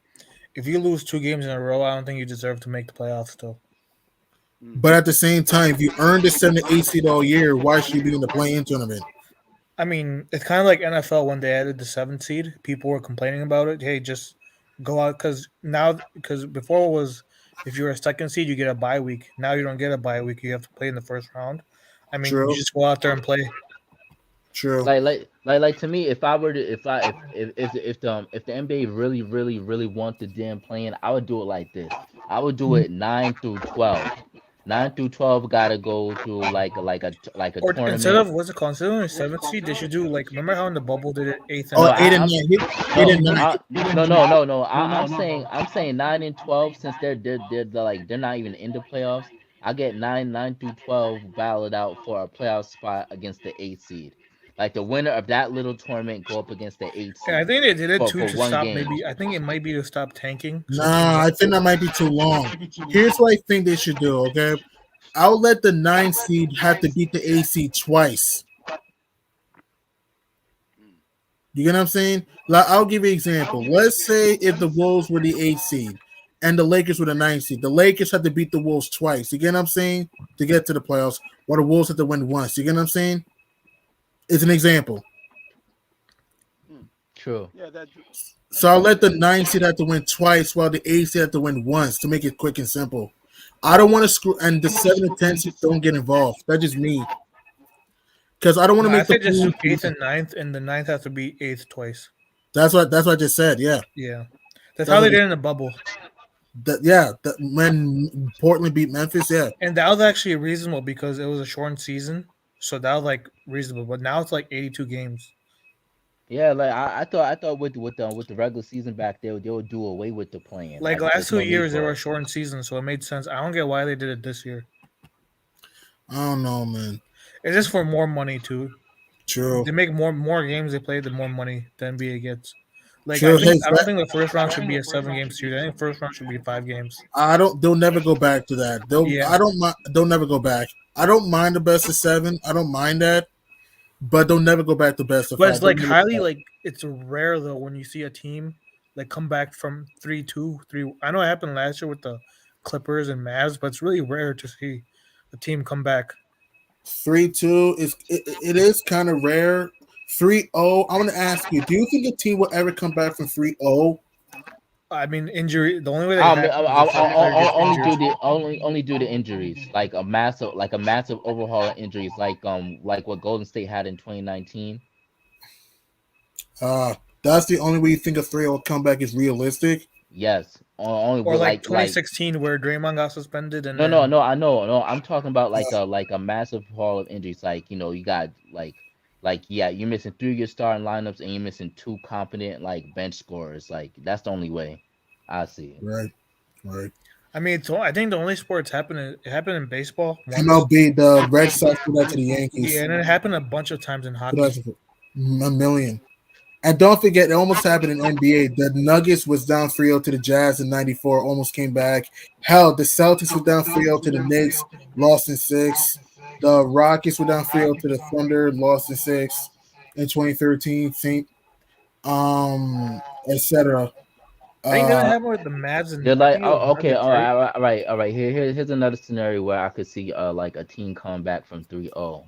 if you lose 2 games in a row, I don't think you deserve to make the playoffs still. But at the same time, if you earned a 7 to 8 seed all year, why should you be in the play-in tournament? I mean, it's kind of like NFL when they added the 7th seed. People were complaining about it. Hey, just go out because before it was if you're a 2nd seed, you get a bye week. Now you don't get a bye week. You have to play in the first round. I mean, True. you just go out there and play. True. Like to me, if the NBA really want the damn playing, I would do it like this. I would do it 9 through 12. 9 through 12 gotta go through like a Or tournament. instead of what's it called? Instead of 7th seed, they should do like remember how in the bubble did it 8th and Oh, No, 8 and I'm- 9. 8 and 9. No. I'm saying 9 and 12 since they're not even in the playoffs. I get 9 through 12 ballot out for a playoff spot against the 8th seed. Like the winner of that little tournament go up against the 8th And I seed think they did it too for to one stop. game. Maybe I think it might be to stop tanking. So Nah, I think that might be too long. Here's what I think they should do, okay? I'll let the 9 seed have to beat the 8 seed twice. You get what I'm saying? Like, I'll give you an example. Let's say if the Wolves were the 8 seed and the Lakers were the 9 seed. The Lakers had to beat the Wolves twice. You get what I'm saying? To get to the playoffs. While the Wolves had to win once. You get what I'm saying? It's an example. True. Yeah, that. So I'll let the 9 seed have to win twice while the 8 seed have to win once to make it quick and simple. I don't want to screw, and the 7 and 10 seeds don't get involved. That's just me. Because I don't want to I make the think just do pool- 8th and 9th, and the 9th has to be 8th twice. That's what I just said. Yeah, Yeah, that's how they did in the bubble. When Portland beat Memphis, yeah. And that was actually reasonable because it was a shortened season, so that was like reasonable. But now it's like 82 games. Yeah, like I thought with the regular season back there, they would do away with the playing. Like there's last 2 no need years, they for were a it. shortened season, so it made sense. I don't get why they did it this year. I don't know, man. It's just for more money too. True. They make more games they play, the more money the NBA gets. Like True. I don't Hey, think the first round should be a 7-game series. I think first round should be 5 games. They'll never go back to that. Yeah. They'll never go back. I don't mind the best of 7. I don't mind that, but they'll never go back to best of But 5. it's like They'll never highly go back. like it's rare though when you see a team like come back from 3-2, 3. I know it happened last year with the Clippers and Mavs, but it's really rare to see a team come back. 3-2 it is kind of rare. 3-0. I want to ask you: do you think a team will ever come back from 3-0? I mean, injury. The only way they happen is if everybody gets injured. only due to injuries, like a massive overhaul of injuries, like what Golden State had in 2019. That's the only way you think a 3-0 comeback is realistic. Yes, only Or with like 2016 where Draymond got suspended and no, then, I know. I'm talking about like a massive haul of injuries. Like you got you're missing 3 of your starting lineups and you're missing 2 competent like bench scorers. Like that's the only way I see it. Right. I mean, I think the only sport it happened in baseball. Once. MLB, the Red Sox did that to the Yankees. Yeah, and it happened a bunch of times in hockey. A million. And don't forget, it almost happened in NBA. The Nuggets was down 3-0 to the Jazz in 94, almost came back. Hell, the Celtics were down 3-0 to the Knicks, lost in 6. The Rockets were down 3-0 to the Thunder, lost in 6 in 2013, etc. I think that happened with the Mavs and They're like, I think okay, it was all right. Here's another scenario where I could see like a team come back from 3-0.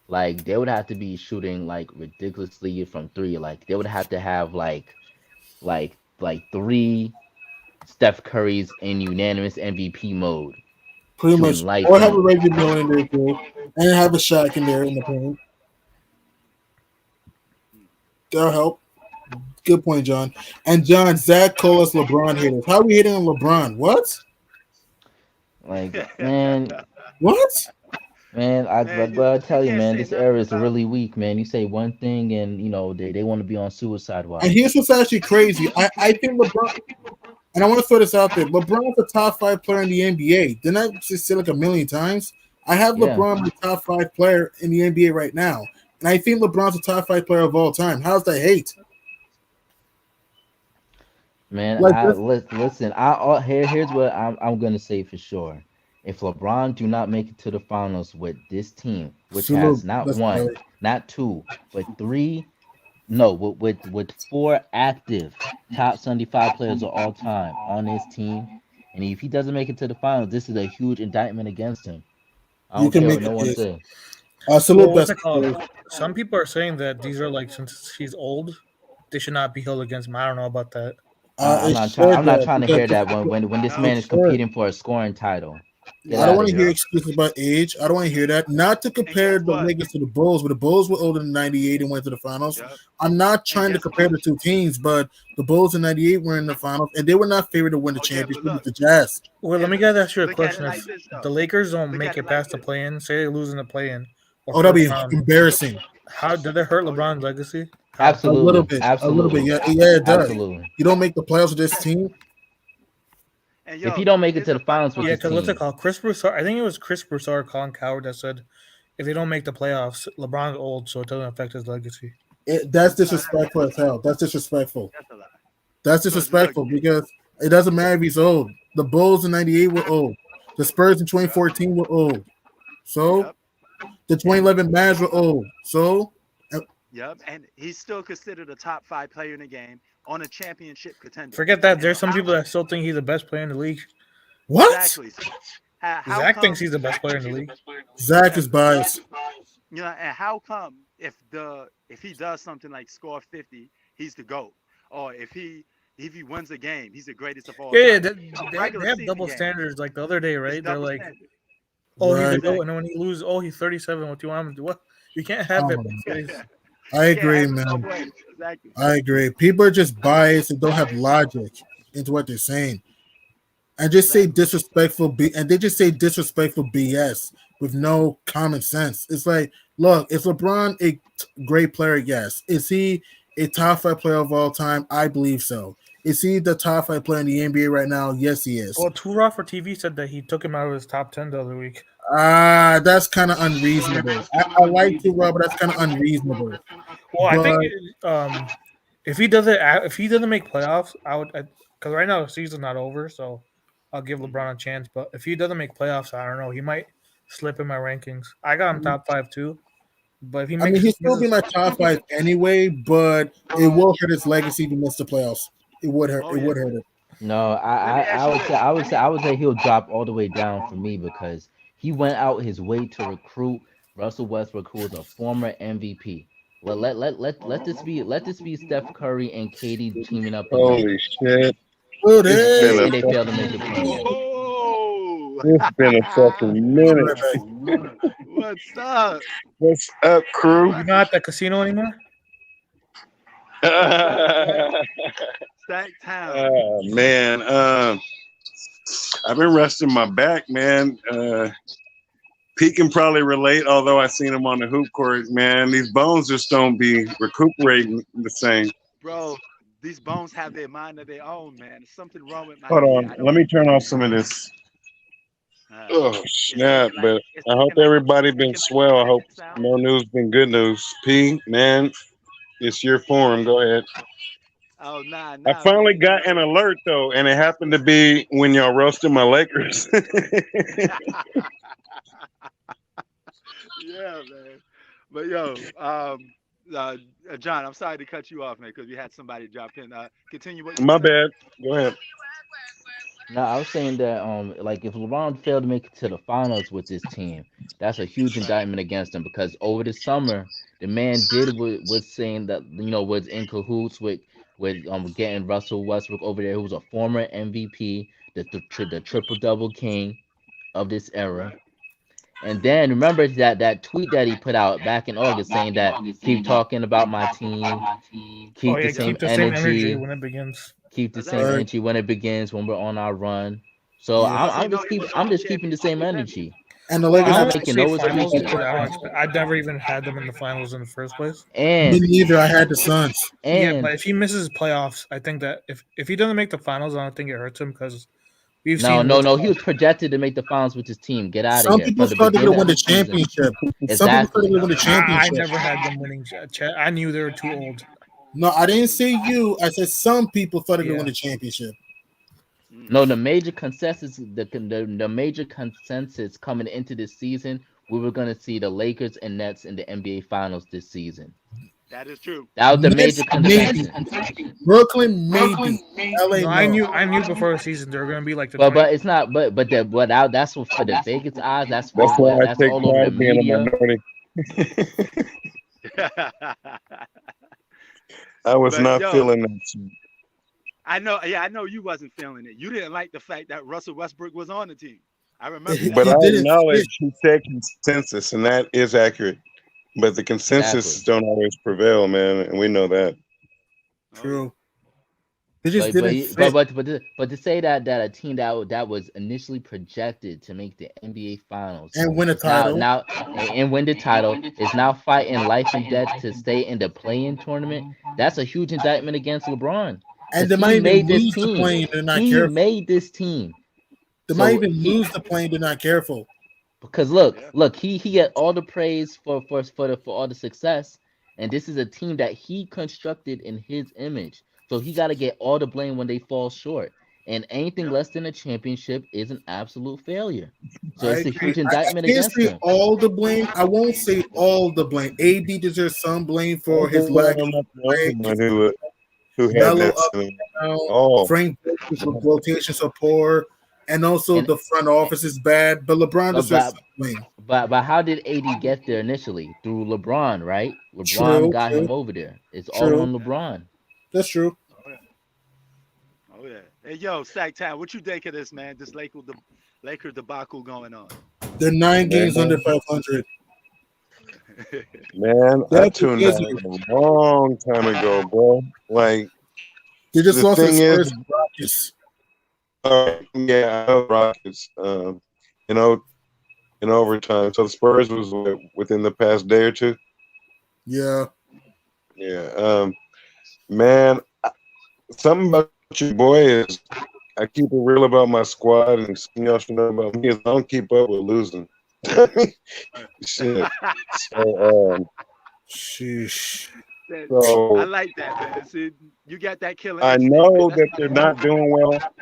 Like they would have to be shooting like ridiculously from 3. Like they would have to have like 3 Steph Curry's in unanimous MVP mode. Pretty much. Shooting lights Or have out. a Reggie Miller in there too. And have a Shaq in there in the paint. That'll help. Good point, John. And John, Zach called us LeBron haters. How are we hating on LeBron? What? Like, man, What? man, Man, but I tell you you, can't man, say this nothing era is about- really weak, man. You say one thing and they want to be on suicide watch. And here's what's actually crazy. I think LeBron, and I want to throw this out there. LeBron's a top 5 player in the NBA. Didn't I just say like a million times? I have Yeah. LeBron the top 5 player in the NBA right now. And I think LeBron's a top 5 player of all time. How's that hate? Man, Like listen. Here's what I'm gonna say for sure. If LeBron do not make it to the finals with this team, which Salute. has not That's 1, right. not 2, but 3, no, with 4 active top 75 players of all time on his team, and if he doesn't make it to the finals, this is a huge indictment against him. I You don't can care make what no a one case. says. Salute what's best it called? player. Some people are saying that these are like since he's old, they should not be held against him. I don't know about that. I'm It not should, trying to because hear that when this man is should. competing for a scoring title. Get I don't out want of to hear here. excuses about age. I don't want to hear that. Not to compare guess the what? Lakers to the Bulls, but the Bulls were older than 98 and went to the finals. Yup. I'm not trying to guess compare the what? 2 teams, but the Bulls in 98 were in the finals, and they were not favored to win the Okay, but championship look. with the Jazz. Well, let me Yeah, ask you a look at it question. like If this, though. the Lakers don't Look make at it it like past the this. play-in, say they lose in the play-in or Oh, that'd first be round, embarrassing. how did it hurt LeBron's legacy? How? A Absolutely, little bit. absolutely, Yeah, it does. absolutely. You don't make the playoffs with this team. And If you don't make it to the finals with Yeah, this because what's it team, called? Chris Broussard. I think it was Chris Broussard, Colin Coward that said if they don't make the playoffs, LeBron's old, so it doesn't affect his legacy. That's disrespectful as hell. That's disrespectful. That's a lie. That's disrespectful because it doesn't matter if he's old. The Bulls in '98 were old. The Spurs in 2014 were old. So Yep. the 2011 Mavs were old. So Yep, and he's still considered a top 5 player in the game on a championship contender. Forget that. There's some people that still think he's the best player in the league. what? Exactly. So, how Zach come, thinks he's the best player in the league. Zach is biased. you know, and how come if he does something like score 50, he's the GOAT, or if he wins a game, he's the greatest of all Yeah, time. they have double standards. Like the other day, right? They're like, Standard. oh, he's the Right. GOAT, and then when he loses, oh, he's 37. What do you want him to do? What? You can't have it. I Yeah, agree, have it both man. ways. Exactly. I agree. People are just biased and don't have logic into what they're saying, and just say disrespectful and they just say disrespectful BS with no common sense. It's like, look, is LeBron a great player? Yes. Is he a top 5 player of all time? I believe so. Is he the top 5 player in the NBA right now? Yes, he is. Well, Too Raw for TV said that he took him out of his top 10 the other week. That's kind of unreasonable. I like to, but that's kind of unreasonable. Well, I think if he doesn't make playoffs, I would, because right now the season's not over, so I'll give LeBron a chance. But if he doesn't make playoffs, I don't know. He might slip in my rankings. I got him top 5 too. But if he makes, he'll still be my top 5 anyway, but it will hurt his legacy if he misses the playoffs. It would hurt. It would hurt it. No, I would say he'll drop all the way down for me because he went out his way to recruit Russell Westbrook, who was a former MVP. Well, let this be Steph Curry and KD teaming up. Holy shit! Oh, And they failed to make the playoffs. Oh, It's been a fucking minute. what's up? What's up, crew? you're not at the casino anymore. Stack Town. Oh, man, I've been resting my back, man. Pete can probably relate, although I seen him on the hoop court, man. These bones just don't be recuperating the same. Bro, these bones have their mind of their own, man. There's something wrong with my Hold head. on, let me turn off some of this. Oh snap! But I hope everybody been swell. I hope no news been good news. P, man, it's your forum. Go ahead. Oh, nah. I finally got an alert though, and it happened to be when y'all roasted my Lakers. Yeah, man. But yo, John, I'm sorry to cut you off, man, because we had somebody drop in. Continue what you My said. bad. Go ahead. No, I was saying that like if LeBron failed to make it to the finals with this team, that's a huge indictment against him because over the summer the man was saying that was in cahoots with getting Russell Westbrook over there, who was a former MVP, the triple double king of this era. And then remember that tweet that he put out back in August saying that keep talking about my team, keep the same energy when it begins. Keep the same energy when it begins, when we're on our run. So I'm just keeping the same energy. And the Lakers I'm have making no excuses. I never even had them in the finals in the first place. And me neither. I had the Suns. Yeah, but if he misses playoffs, I think that if he doesn't make the finals, I don't think it hurts him because we've seen. No. He was projected to make the finals with his team. Get out of Some here. people thought they would win the championship. Some people thought they would win the I championship. never had them winning. I knew they were too old. No, I didn't say you. I said some people thought they would win the championship. No, the major consensus, the major consensus coming into this season, we were going to see the Lakers and Nets in the NBA Finals this season. That is true. That was the major consensus. Brooklyn, maybe. LA, no, I knew before the season they were going to be like the. But it's not. But that's what for the Vegas eyes. That's why I take all over the pride being a media. minority. I was not feeling that. I know you wasn't feeling it. You didn't like the fact that Russell Westbrook was on the team. I remember. But I acknowledge he said consensus, and that is accurate. But the consensus don't always prevail, man, and we know that. True. But to say that a team that was initially projected to make the NBA Finals and win a title and win the title is now fighting life and death to stay in the play-in tournament. That's a huge indictment against LeBron. And they might even lose the play-in. They're not careful. He made this team. They might even lose the play-in. They're not careful. Because look, Yeah. look, he had all the praise for all the success, and this is a team that he constructed in his image. So he got to get all the blame when they fall short. And anything Yep. less than a championship is an absolute failure. So I it's a agree. huge I indictment can't against say him. all the blame. I won't say all the blame. AD deserves some blame for his Although lack I'm of not the only play. one who had Mellow that up feeling. and down. Oh, Frank Vogels' rotations are poor, and also And the front office is bad. But LeBron but deserves but some blame. but how did AD get there initially? Through LeBron, right? LeBron True, got true, him over there. It's all true. on LeBron. That's true. Oh yeah. Oh yeah. Hey yo, Sacktown, what you think of this, man? This Laker debacle going on. They're 9 games under man, 500. man, I That's tuned because out a long time ago, bro. Like they just the lost to the thing is, Spurs and Rockets. yeah, I know Rockets, you know, in overtime. So the Spurs was within the past day or two. Yeah. Yeah, man, something about your boy is I keep it real about my squad, and something y'all should know about me is I don't keep up with losing. Shit. So, Sheesh. I so like that, man. See, you got that killer I instinct, man. know That's that what they're I'm not talking doing well, about.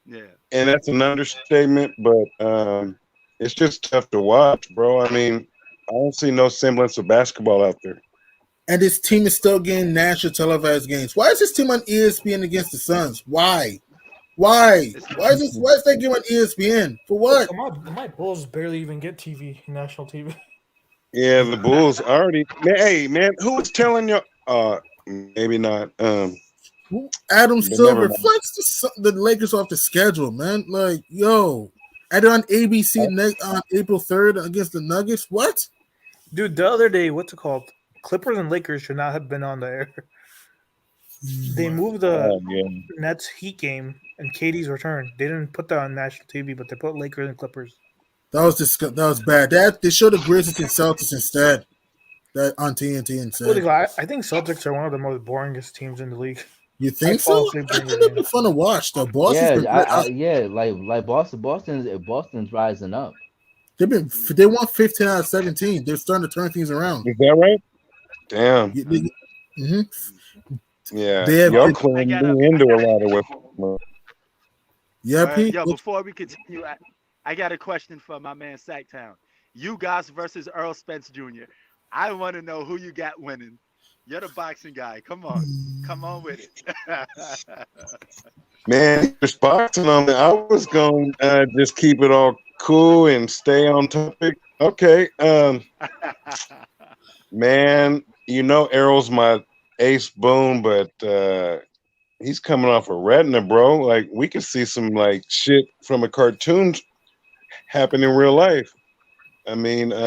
Yeah. and that's an understatement, but it's just tough to watch, bro. I mean, I don't see no semblance of basketball out there. And this team is still getting national televised games. Why is this team on ESPN against the Suns? Why? Why? It's Why is this? Why is that game on ESPN? For what? My Bulls barely even get TV, national TV. Yeah, the Bulls already. Hey, man, who was telling you? Maybe not. Adam But never Silver mind. flex the Lakers off the schedule, man. Like, yo, and they're on ABC on April 3rd against the Nuggets. What? Dude, the other day, what's it called? Clippers and Lakers should not have been on the air. They moved the Yeah. Nets Heat game and KD's return. They didn't put that on national TV, but they put Lakers and Clippers. That was bad. They showed the Grizzlies and Celtics instead. That on TNT instead. I think Celtics are one of the most boringest teams in the league. You think I fall so? asleep I during think the they've been game. fun to watch. Though Boston's Yeah, been great. yeah, like Boston's rising up. They won 15 out of 17. They're starting to turn things around. Is that right? Damn. Mm-hmm. Yeah. They have Y'all good- cluing I me into a lot of what. Yeah, Pete. Yo, before we continue, I got a question for my man Sacktown. You guys versus Earl Spence Jr. I want to know who you got winning. You're the boxing guy. Come on with it. Man, just boxing on me. I was going to just keep it all cool and stay on topic. Okay. Man, you know Errol's my ace boom, but he's coming off a retina, bro. Like we could see some like shit from a cartoon happen in real life. I mean,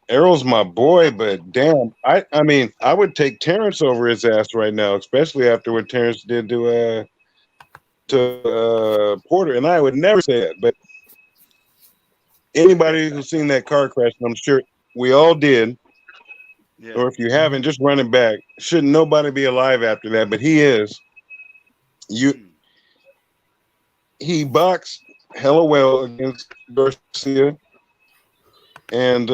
Errol's my boy, but damn, I mean, I would take Terrence over his ass right now, especially after what Terrence did to Porter. And I would never say that, but anybody who's seen that car crash, and I'm sure we all did, Yeah. or if you haven't, just run it back. Shouldn't nobody be alive after that, but he is. He boxed hella well against Garcia and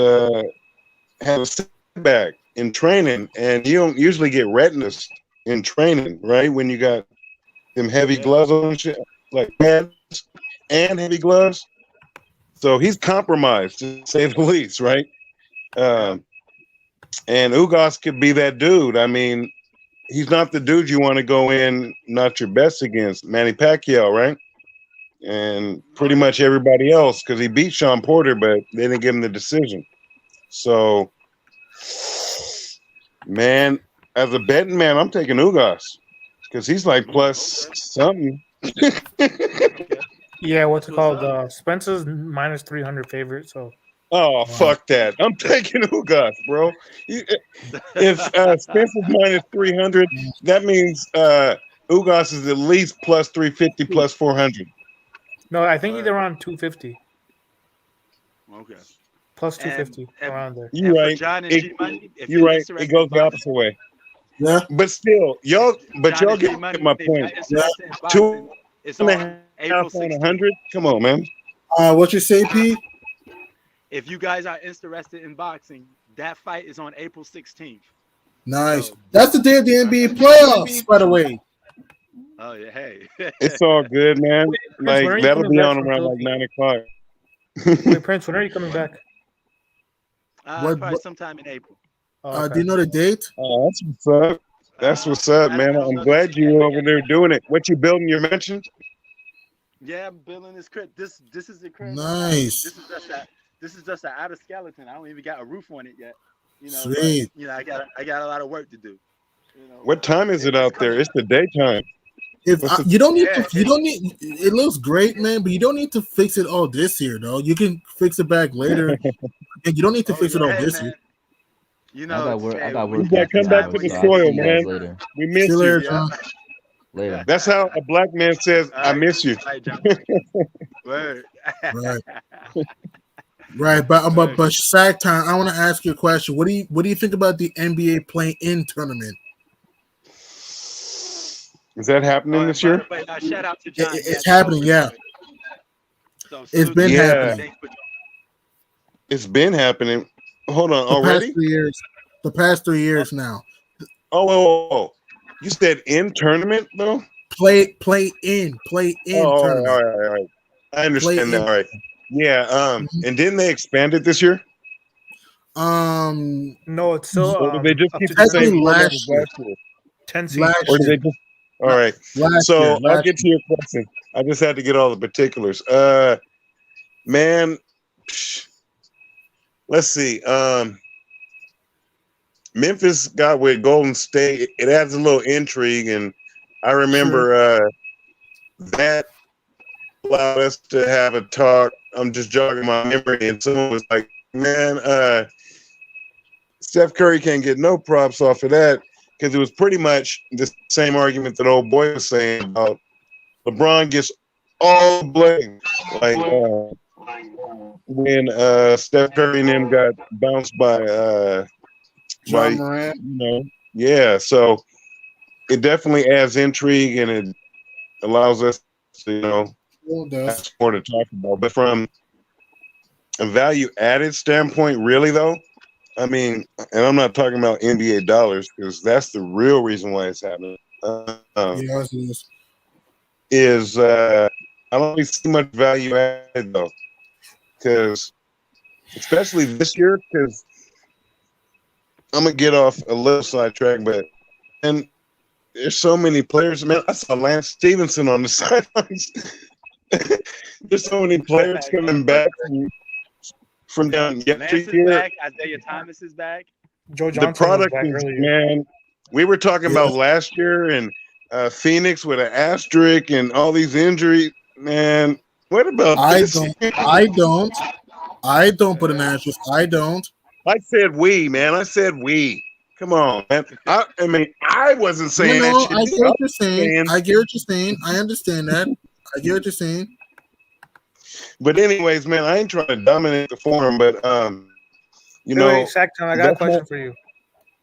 had a setback in training, and you don't usually get retinas in training, right? When you got them heavy gloves on and shit, like pads and heavy gloves. So he's compromised, to say the least, right? And Ugas could be that dude. I mean, he's not the dude you want to go in not your best against. Manny Pacquiao, right? And pretty much everybody else, because he beat Sean Porter, but they didn't give him the decision. So, man, as a betting man, I'm taking Ugas because he's like plus something. Yeah, what's it called? Spencer's minus 300 favorite. So. Oh, fuck that. I'm taking Ugas, bro. If Spencer's minus 300, that means Ugas is at least plus 350, plus 400. No, I think he's around 250. Okay. Plus 250 around there. You're right. John and G Money, You're right. It goes the opposite way. Yeah. But still, y'all get my point. It's 2.5 on 100. Come on, man. What you say, P? If you guys are interested in boxing, that fight is on April 16th. Nice. So, That's the day of the NBA playoffs, by the way. oh yeah, hey. It's all good, man. Prince, when are Like you that'll coming be back on from around like Philippines? 9 o'clock. Wait, Prince, when are you coming back? Probably sometime in April. Oh, Do you know the date? Oh, that's what's up. That's what's up, I man. don't I'm know glad the you were date over yet. there doing it. What you building your mansion? Yeah, I'm building this crib. This is the crib. Nice. This is just an outer skeleton. I don't even got a roof on it yet. But Sweet. I got a lot of work to do. What time is it It's out there? coming. It's the daytime. If What's the you don't need Yeah, to, you don't need. It looks great, man, but you don't need to fix it all this year, though. You can fix it back later, and you don't need to fix it all hey this man. year. I got When work Yeah, after come back hours, to the so I'll see soil, you guys man. later. We miss See you you. later, Yeah. John. Later. That's how a black man says, All "I right. miss you." All right, John. Word. Right. Right, but Sack Time, I want to ask you a question. What do you think about the NBA play-in tournament? Is that happening this By year? the way, shout out to John. It's happening, yeah. So It's been Yeah. happening thanks for It's been happening. Hold on, the past already? 3 years. The past 3 years now. Oh. You said in tournament though? Play-in tournament. All right. I understand Play-in. that. All right. Yeah. And didn't they expand it this year? No, it's still Or did they just up keep to the Actually, same format last as year. last year? 10 seeds. Last Or did year. they just? All right. Last So year. I'll get to your question. I just had to get all the particulars. Man, let's see. Memphis got with Golden State. It adds a little intrigue, and I remember that allowed us to have a talk. I'm just jogging my memory, and someone was like, "Man, Steph Curry can't get no props off of that," because it was pretty much the same argument that old boy was saying about LeBron gets all the blame. Like when Steph Curry and them got bounced by John Morant. yeah. So it definitely adds intrigue, and it allows us to have more to talk about. But from a value added standpoint, really though, I mean, and I'm not talking about NBA dollars because that's the real reason why it's happening. Yes, it is. Is I don't really see much value added though, because especially this year, because I'm gonna get off a little sidetrack, but and there's so many players. Man, I saw Lance Stevenson on the sidelines. There's so many players coming back from down Lance is yesteryear. back. Isaiah Thomas is back. Joe The Johnson was product back is, earlier. man. We were talking about last year and Phoenix with an asterisk and all these injuries. Man, what about this? I don't put an asterisk. I don't. I said we, man. I said we. Come on, man. I mean, I wasn't saying that shit. I get what you're saying. I get what you're saying. I understand that. I get what you're saying. But anyways, man, I ain't trying to dominate the forum, but Wait, Sacktown, I got a question for you.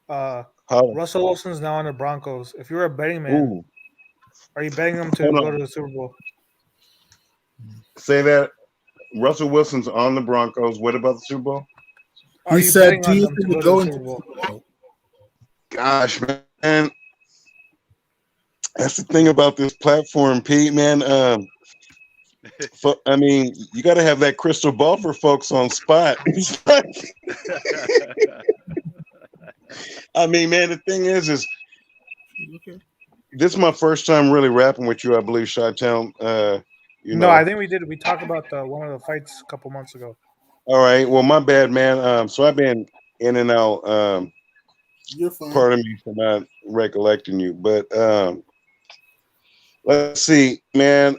How? Russell Wilson's now on the Broncos. If you're a betting man, are you betting him to go to the Super Bowl? Say that. Russell Wilson's on the Broncos. What about the Super Bowl? Are you betting on them to go to the Super Bowl? Gosh, man. That's the thing about this platform, Pete, man. I mean, you got to have that crystal ball for folks on spot. I mean, man, the thing is this is my first time really rapping with you, I believe, Chi-Town. No, I think we did. We talked about one of the fights a couple months ago. All right. Well, my bad, man. So I've been in and out. You're fine. Pardon me for not recollecting you. But let's see, man.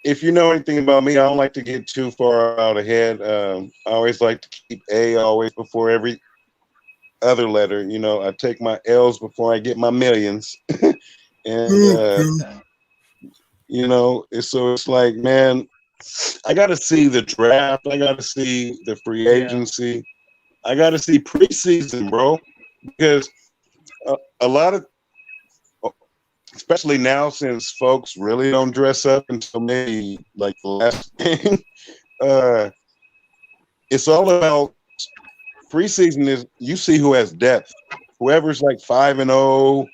If you know anything about me, I don't like to get too far out ahead. I always like to keep A always before every other letter. I take my L's before I get my millions. And so it's like, man, I got to see the draft. I got to see the free agency. I got to see preseason, bro, because a lot of, especially now since folks really don't dress up until maybe like the last game, It's all about preseason. Is you see who has depth. Whoever's like 5-0,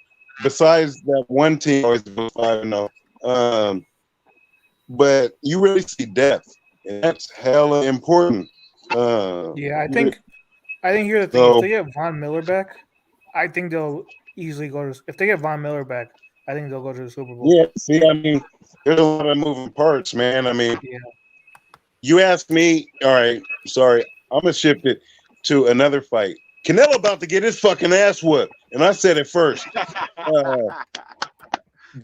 besides that one team always goes 5-0. But you really see depth, and that's hella important. Yeah, I think here's the thing. If they get Von Miller back, I think they'll easily go to. If they get Von Miller back, I think they'll go to the Super Bowl. Yeah, see, I mean, there's a lot of moving parts, man. I mean, Yeah. You ask me, all right, sorry, I'm gonna shift it to another fight. Canelo about to get his fucking ass whooped, and I said it first.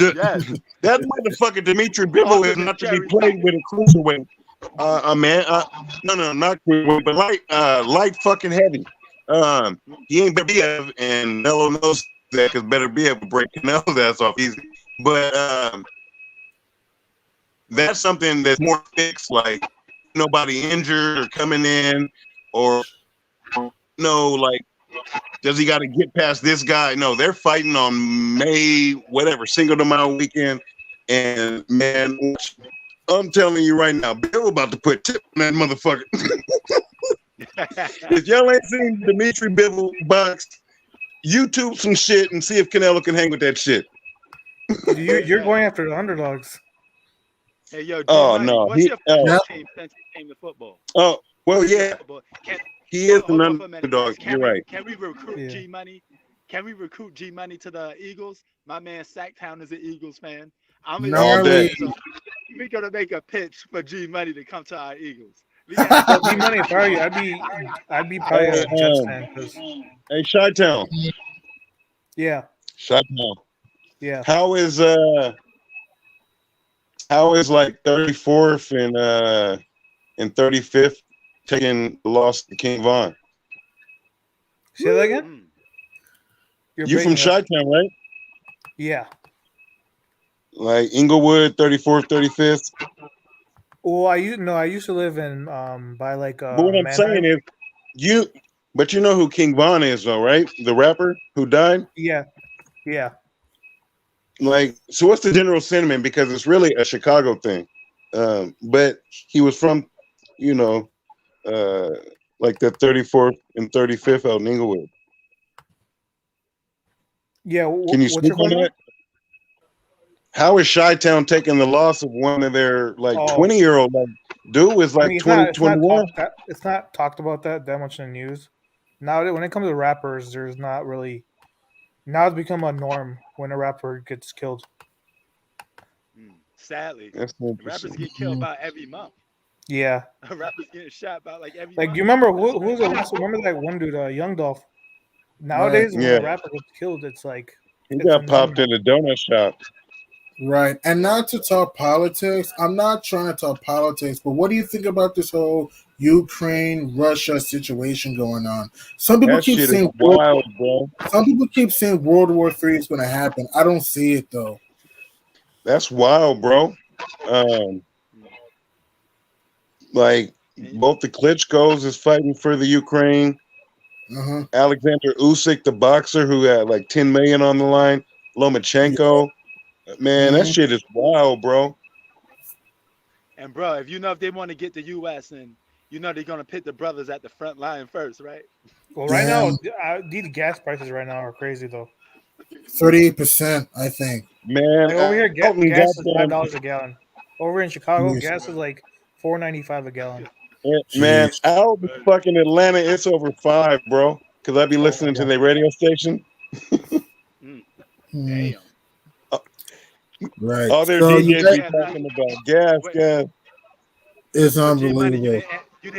Yes. That motherfucker Dimitri Bivol is not to be played with a cruiserweight. Man, no, not cruiserweight, but light fucking heavy. He ain't Berbiev, and Canelo knows that because Berbiev will break Canelo's ass off easy. But that's something that's more fixed, like nobody injured or coming in, or no, like does he got to get past this guy? No, they're fighting on May whatever Cinco de Mayo weekend, and man, I'm telling you right now, Bill about to put tip on that motherfucker. If y'all ain't seen Dimitri Bivol box, YouTube some shit and see if Canelo can hang with that shit. You're going after the underdogs. Hey, yo, Oh, no, what's your football team since you came to football? Oh, well, yeah, he is an Hold on for a minute, underdog. guys. You're right. Can we recruit Yeah. G Money? Can we recruit G Money to the Eagles? My man Sacktown is an Eagles fan. I'm an All Eagles day. fan, so we're gonna make a pitch for G Money to come to our Eagles. We Well, got G Money, if I were you, I'd be probably a Jets fan because Hey, Chi-Town. yeah, Chi-Town. yeah. How is like 34th and 35th taking the loss to King Von? Say that again. Mm. You from breaking up. Chi-Town, right? Yeah. Like Inglewood, 34th, 35th. Well, I used to live in by like But what I'm Manheim. saying is, you know who King Von is, though, right? The rapper who died. Yeah. Like, so what's the general sentiment? Because it's really a Chicago thing. But he was from, like the 34th and 35th out in Inglewood. Yeah. Can you what's speak your on question? that? How is Chi-Town taking the loss of one of their like Oh. 20-year-old? Like, dude was like 2021. It's not talked about that much in the news. Now, when it comes to rappers, there's not really. Now it's become a norm when a rapper gets killed. Sadly, That's rappers interesting. get killed about every month. Yeah. Rappers getting shot about like every Like, month. do you remember who's the last? Remember that one dude, Young Dolph? Nowadays, when Yeah. a rapper gets killed, it's like He it's got a popped norm. in a donut shop. Right. And not to talk politics, I'm not trying to talk politics, but what do you think about this whole Ukraine-Russia situation going on? Some people That keep shit is saying wild, bro. Some people keep saying World War III is going to happen. I don't see it though. That's wild, bro. Like both the Klitschko's is fighting for the Ukraine. Uh-huh. Alexander Usyk, the boxer, who had like 10 million on the line. Lomachenko. Man, that shit is wild, bro. And bro, if they want to get the U.S. and they're gonna pit the brothers at the front line first, right? Well, right now, these gas prices right now are crazy though. 38%, I think. Man, Like over here, gas is goddamn- $5 a gallon. Over in Chicago, Yes. gas is like $4.95 a gallon. Man, Jeez. out in fucking Atlanta, it's over 5, bro. Because I be listening to God. their radio station. Mm, Damn. right. All their So DJs you be guys, talking about gas. it's But G Money, unbelievable. you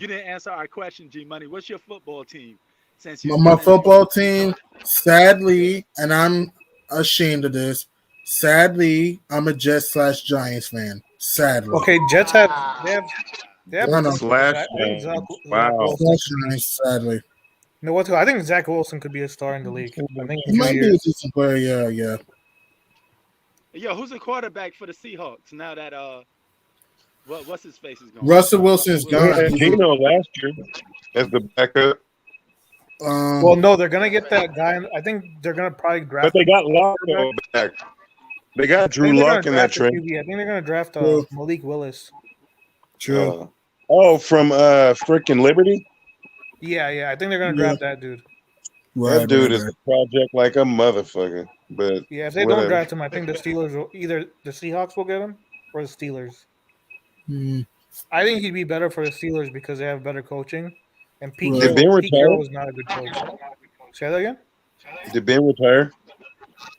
didn't answer our question, G Money. What's your football team? Since My football team, sadly, and I'm ashamed of this, sadly, I'm a Jets/Giants fan. Sadly. Okay, Jets have they have I know. Slash I think Zach Wow. Wilson. Giants, sadly. No, what? I think Zach Wilson could be a star in the league. I think in He 2 might be a years. decent player, yeah. Yo, who's the quarterback for the Seahawks now that what's his face is gone? Russell Wilson's We gone. had Gino last year as the backup. Well, no, they're gonna get that guy. I think they're gonna probably But draft. they got Locke back. They got I Drew think they're Lock gonna in that draft a trade. QB. I think they're gonna draft True. Malik Willis. True. Oh, from freaking Liberty. Yeah. I think they're gonna Yeah. draft that dude. Right, That dude right, is right. a project like a motherfucker. But Yeah, if they don't whatever. draft him, I think the Steelers will either the Seahawks will get him or the Steelers. Mm, I think he'd be better for the Steelers because they have better coaching. And right. Did Ben Pete Carroll retire? was not a good coach. Say that again? Did Ben retire?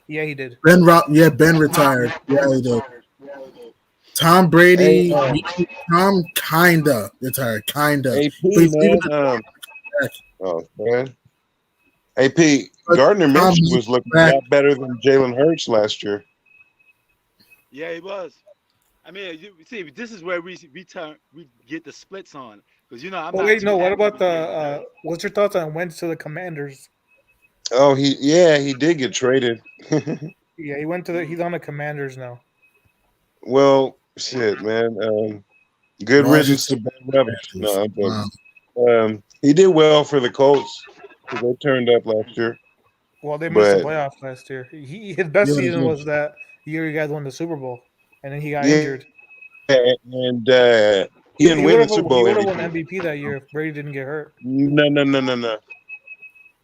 Yeah, he did. Ben retired. Yeah, he did. Tom Hey, Brady, Tom kinda retired, kinda. AP But he's leaving man. back. Oh man. AP But Gardner Tom Minshew was looking a back. lot better than Jalen Hurts last year. Yeah, he was. I mean, you see, this is where we get the splits on because I'm Oh not wait, too no. What happy about with the? Jalen Hurts. What's your thoughts on Wentz to the Commanders? Oh, he did get traded. Yeah, he went to the. He's on the Commanders now. Well, shit, man. Good Rogers riddance to Ben Weber. No, I'm Wow. joking. He did well for the Colts because they turned up last year. Well, they missed the But playoffs last year. His best Yeah, they season did. was that year you guys won the Super Bowl, and then he got yeah, injured. and he didn't He win would the Super have Bowl won MVP. MVP that year if Brady didn't get hurt. No.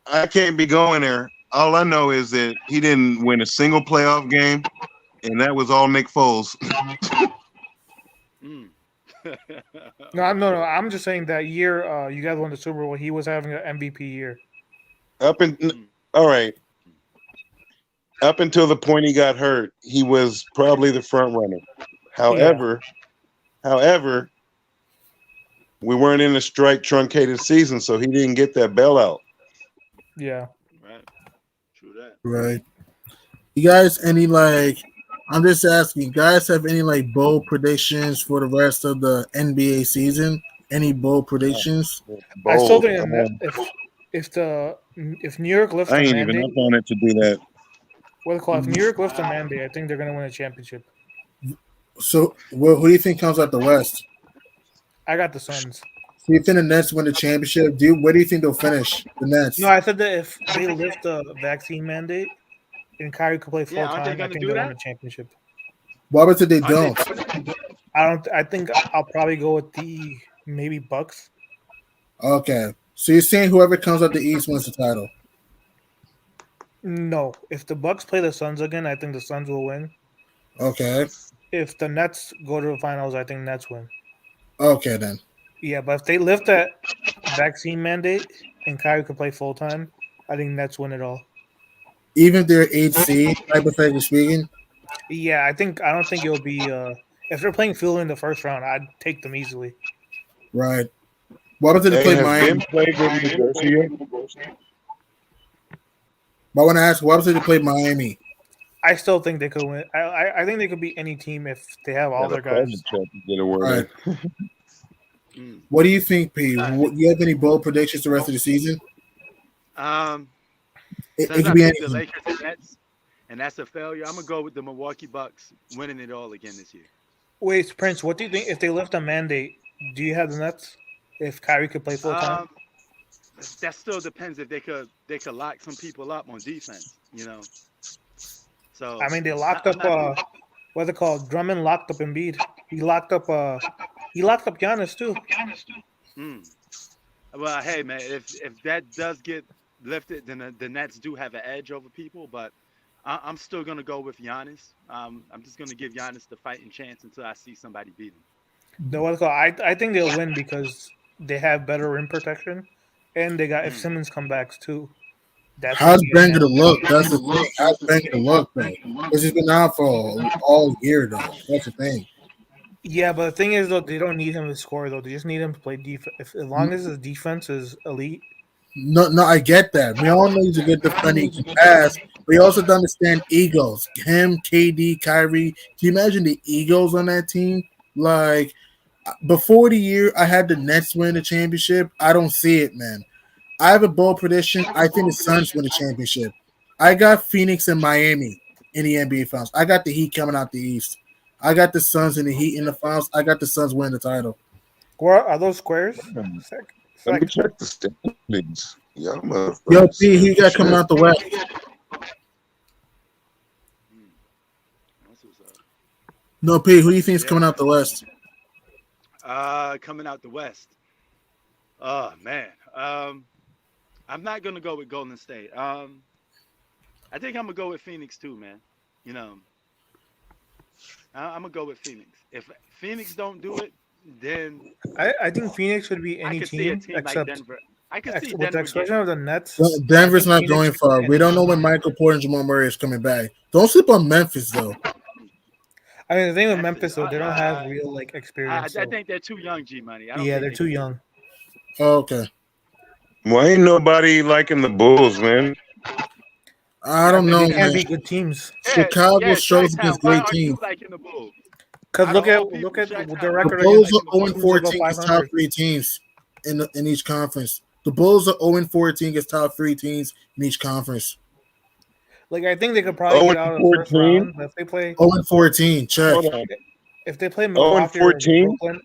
I can't be going there. All I know is that he didn't win a single playoff game, and that was all Nick Foles. Mm. No. I'm just saying that year you guys won the Super Bowl. He was having an MVP year. All right. Up until the point he got hurt, he was probably the front runner. However, we weren't in a strike truncated season, so he didn't get that bailout. Yeah. Right. True that. Right. You guys, I'm just asking, you guys have any bold predictions for the rest of the NBA season? Any bold predictions? I still Bold. think if New York lifts I the ain't even mandate, up on it to do that. what do they call it? If New York lifts the mandate, I think they're going to win a championship. So, who do you think comes out the West? I got the Suns. Do you think the Nets win the championship? Where do you think they'll finish? The Nets. No, I said that if they lift the vaccine mandate and Kyrie could play full Yeah, aren't they time, I gonna think do they'll that? win a championship. Why was it they Aren't don't? I think I'll probably go with the maybe Bucks. Okay. So you're saying whoever comes out the East wins the title? No, if the Bucks play the Suns again, I think the Suns will win. Okay. If the Nets go to the finals, I think Nets win. Okay then. Yeah, but if they lift that vaccine mandate and Kyrie could play full time, I think Nets win it all. Even if they're 8 seed, hypothetically speaking. Yeah, I don't think it'll be if they're playing Philly in the first round, I'd take them easily. Right. What happens if they Hey, play has Miami? Ben played with New Jersey yet? But I want to ask, what happens if they play Miami? I still think they could win. I think they could beat any team if they have all their guys. Get a word Right. in. What do you think, P? You have any bold predictions the rest of the season? It Since could I be picked the anything. Lakers and Nets, and that's a failure, I'm gonna go with the Milwaukee Bucks winning it all again this year. Wait, Prince, what do you think if they lift a mandate? Do you have the Nets? If Kyrie could play full time? That still depends if they could lock some people up on defense, So I mean, they locked up what's it called? Drummond locked up Embiid. He locked up Giannis too. Well, hey man, if that does get lifted, then the Nets do have an edge over people. But I'm still gonna go with Giannis. I'm just gonna give Giannis the fighting chance until I see somebody beat him. No, what's it called? I think they'll win because they have better rim protection, and they got if Simmons come back too. How's Ben gonna look? That's the thing. How's Ben gonna look though? Because he's been out for all year though. That's the thing. Yeah, but the thing is though, they don't need him to score though. They just need him to play defense. As long as his defense is elite. No, I get that. We all know he's a good defender. He can pass. We also have to understand egos. Him, KD, Kyrie. Can you imagine the egos on that team? Like before the year, I had the Nets win the championship. I don't see it, man. I have a bold prediction. I think the Suns win the championship. I got Phoenix and Miami in the NBA Finals. I got the Heat coming out the East. I got the Suns and the Heat in the Finals. I got the Suns winning the title. Where are those squares? Let me check the standings. Yo, P, who you got coming out the West? No, P, who do you think is coming out the West? Coming out the West. Oh man. I'm not gonna go with Golden State. I think I'm gonna go with Phoenix too, man. You know, I'm gonna go with Phoenix. If Phoenix don't do it, then I think Phoenix would be I any could see a team team like except Denver. I could see with the Denver exception getting of it. the Nets. Well, I Denver's think not Phoenix going would far. be We any don't know team. when Michael Porter and Jamal Murray is coming back. Don't sleep on Memphis though. I mean, the thing with Memphis. Memphis though, they don't have real like experience. I So think they're too young, G Money. I don't yeah, think they're they too can do young. Oh, okay. Why ain't nobody liking the Bulls, man? I don't They know, can't man. be good teams. it. Chicago Yeah, struggles Chi-Town. against Why great aren't you teams. liking the Bulls? Cause Out of all look people, at their Chi-Town. Why The record aren't you Bulls against are liking the 0 Bulls? and teams above 14 against top 500. three teams in each conference. The Bulls are 0 and 14 against top three teams in each conference. Like I think they could probably 0 get out and of the first 14. round, but 0 and 14, check. Hold on. if they play 0 and Milwaukee or 14. Brooklyn,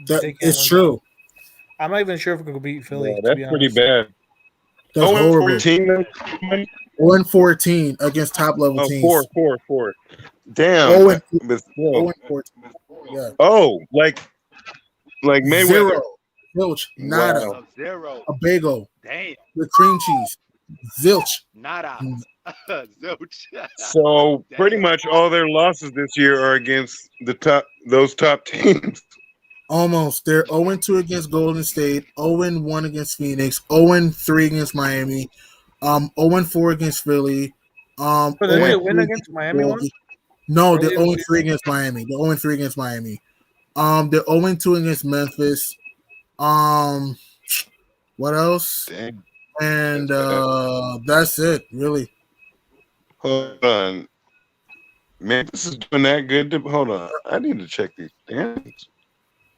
That they can't is win. true. I'm not even sure if we could beat Philly. Yeah, To that's be pretty honest, bad. That's 0 and horrible. 14. 0 and 14 against top level Oh, teams. 4. Damn. 0 and, But 0 still. and 14. Yeah. Oh, like Mayweather. Zero. Zilch. Nada. Wow. Zero. A bagel. Damn. With cream cheese. Zilch. Nada. Zilch. So pretty Damn. much all their losses this year are against those top teams. Almost. They're 0 and 2 against Golden State, 0 and 1 against Phoenix, 0 and 3 against Miami, 0 and 4 against Philly, but 0 did they and win 3 against against Miami once? Milwaukee. No, they're Early 0 this and 3 against Miami. They're 0 and 3 against Miami. They're 0 and 2 against Memphis. What else? Dang. And that's it, really. Hold on. Memphis is doing that good. Hold on. I need to check these standings.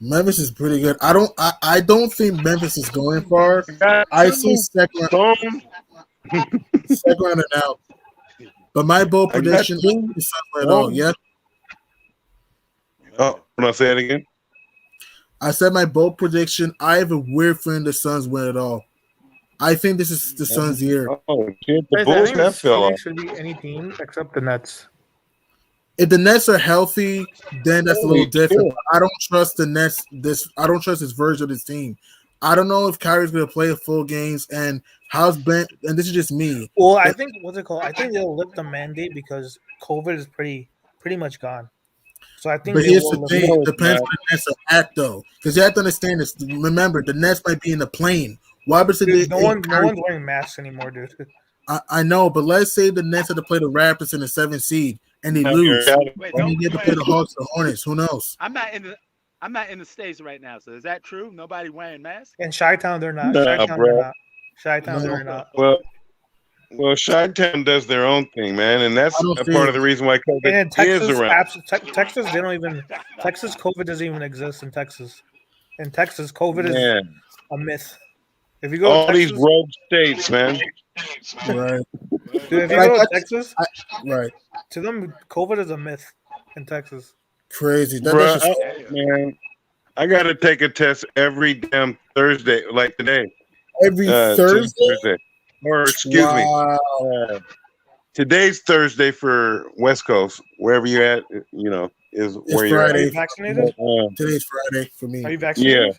Memphis is pretty good. I don't think Memphis is going far. I see second round and out. But my bold prediction is the Suns win it all. Yeah. Oh, when I say it again? I said my bold prediction. I have a weird feeling the Suns win it all. I think this is the Suns' year. Oh, shit. The I Bulls think have fell off. Phoenix should be any team except the Nets. If the Nets are healthy, then that's a little Holy different. shit. I don't trust the Nets. I don't trust this version of this team. I don't know if Kyrie's going to play full games and how's Ben. And this is just me. Well, I think what's it called? I think they'll lift the mandate because COVID is pretty much gone. So I think But they here's will the lift thing: it. No, it depends on the Nets are at though, because you have to understand this. Remember, the Nets might be in the plane. Why? Because Dude, no one's wearing masks anymore, dude. I know, but let's say the Nets had to play the Raptors in the 7th seed and they lose. Wait, And don't they get to play the Hawks or the Hornets. Who knows? I'm not in the States right now, so is that true? Nobody wearing masks? In Chi-Town, they're not. Nah, Chi-Town, bro. they're not. Chi-Town, No. they're not. Well, Chi-Town does their own thing, man, and that's I don't a see part it. of the reason why And COVID in Texas, is around. Texas, they don't even. Texas, COVID doesn't even exist in Texas. In Texas, COVID is Man, a myth. If you go all to these Texas, rogue states, man. Right. dude, if you Like, go to that's- Texas, Right. to them, COVID is a myth in Texas. Crazy. That's Bruh, just man, I got to take a test every damn Thursday, like today. every Thursday. Thursday. Or, excuse me, Wow. today's Thursday for West Coast, wherever you're at, is where you're Are Friday. you at. vaccinated? Today's Friday for me. Are you vaccinated?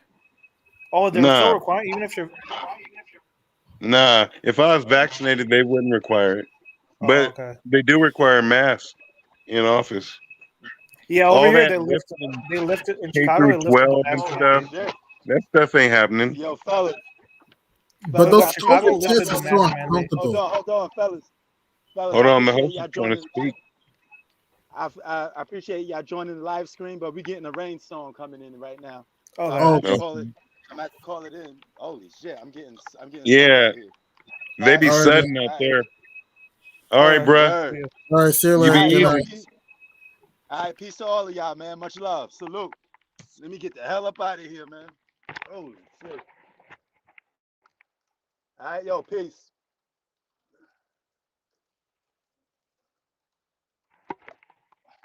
Oh, they're Nah. still required, even if you're. Nah, if I was vaccinated, they wouldn't require it. Oh, But okay. they do require masks in office. Yeah, all over here that they lifted. They lifted in K Chicago. They through lifted the 12 and mask stuff. mandate. That stuff ain't happening. Yo, fellas. But Fellas, those I Chicago COVID appreciate- lifted tests the are so mask mandate. uncomfortable. Hold on, fellas. Fellas, Hold I on, the appreciate host y'all is trying to joining. speak. I appreciate y'all joining the live stream, but we're getting a rainstorm coming in right now. Oh, So that- I'm okay. gonna have to call it in. Holy shit, I'm getting Yeah. soaked out here. They be All right, sudden man. out there. All right, bruh. Word. All right, see you You later. be Good All night. right, all right, peace to all of y'all, man. Much love. Salute. Let me get the hell up out of here, man. Holy shit. All right, yo, peace.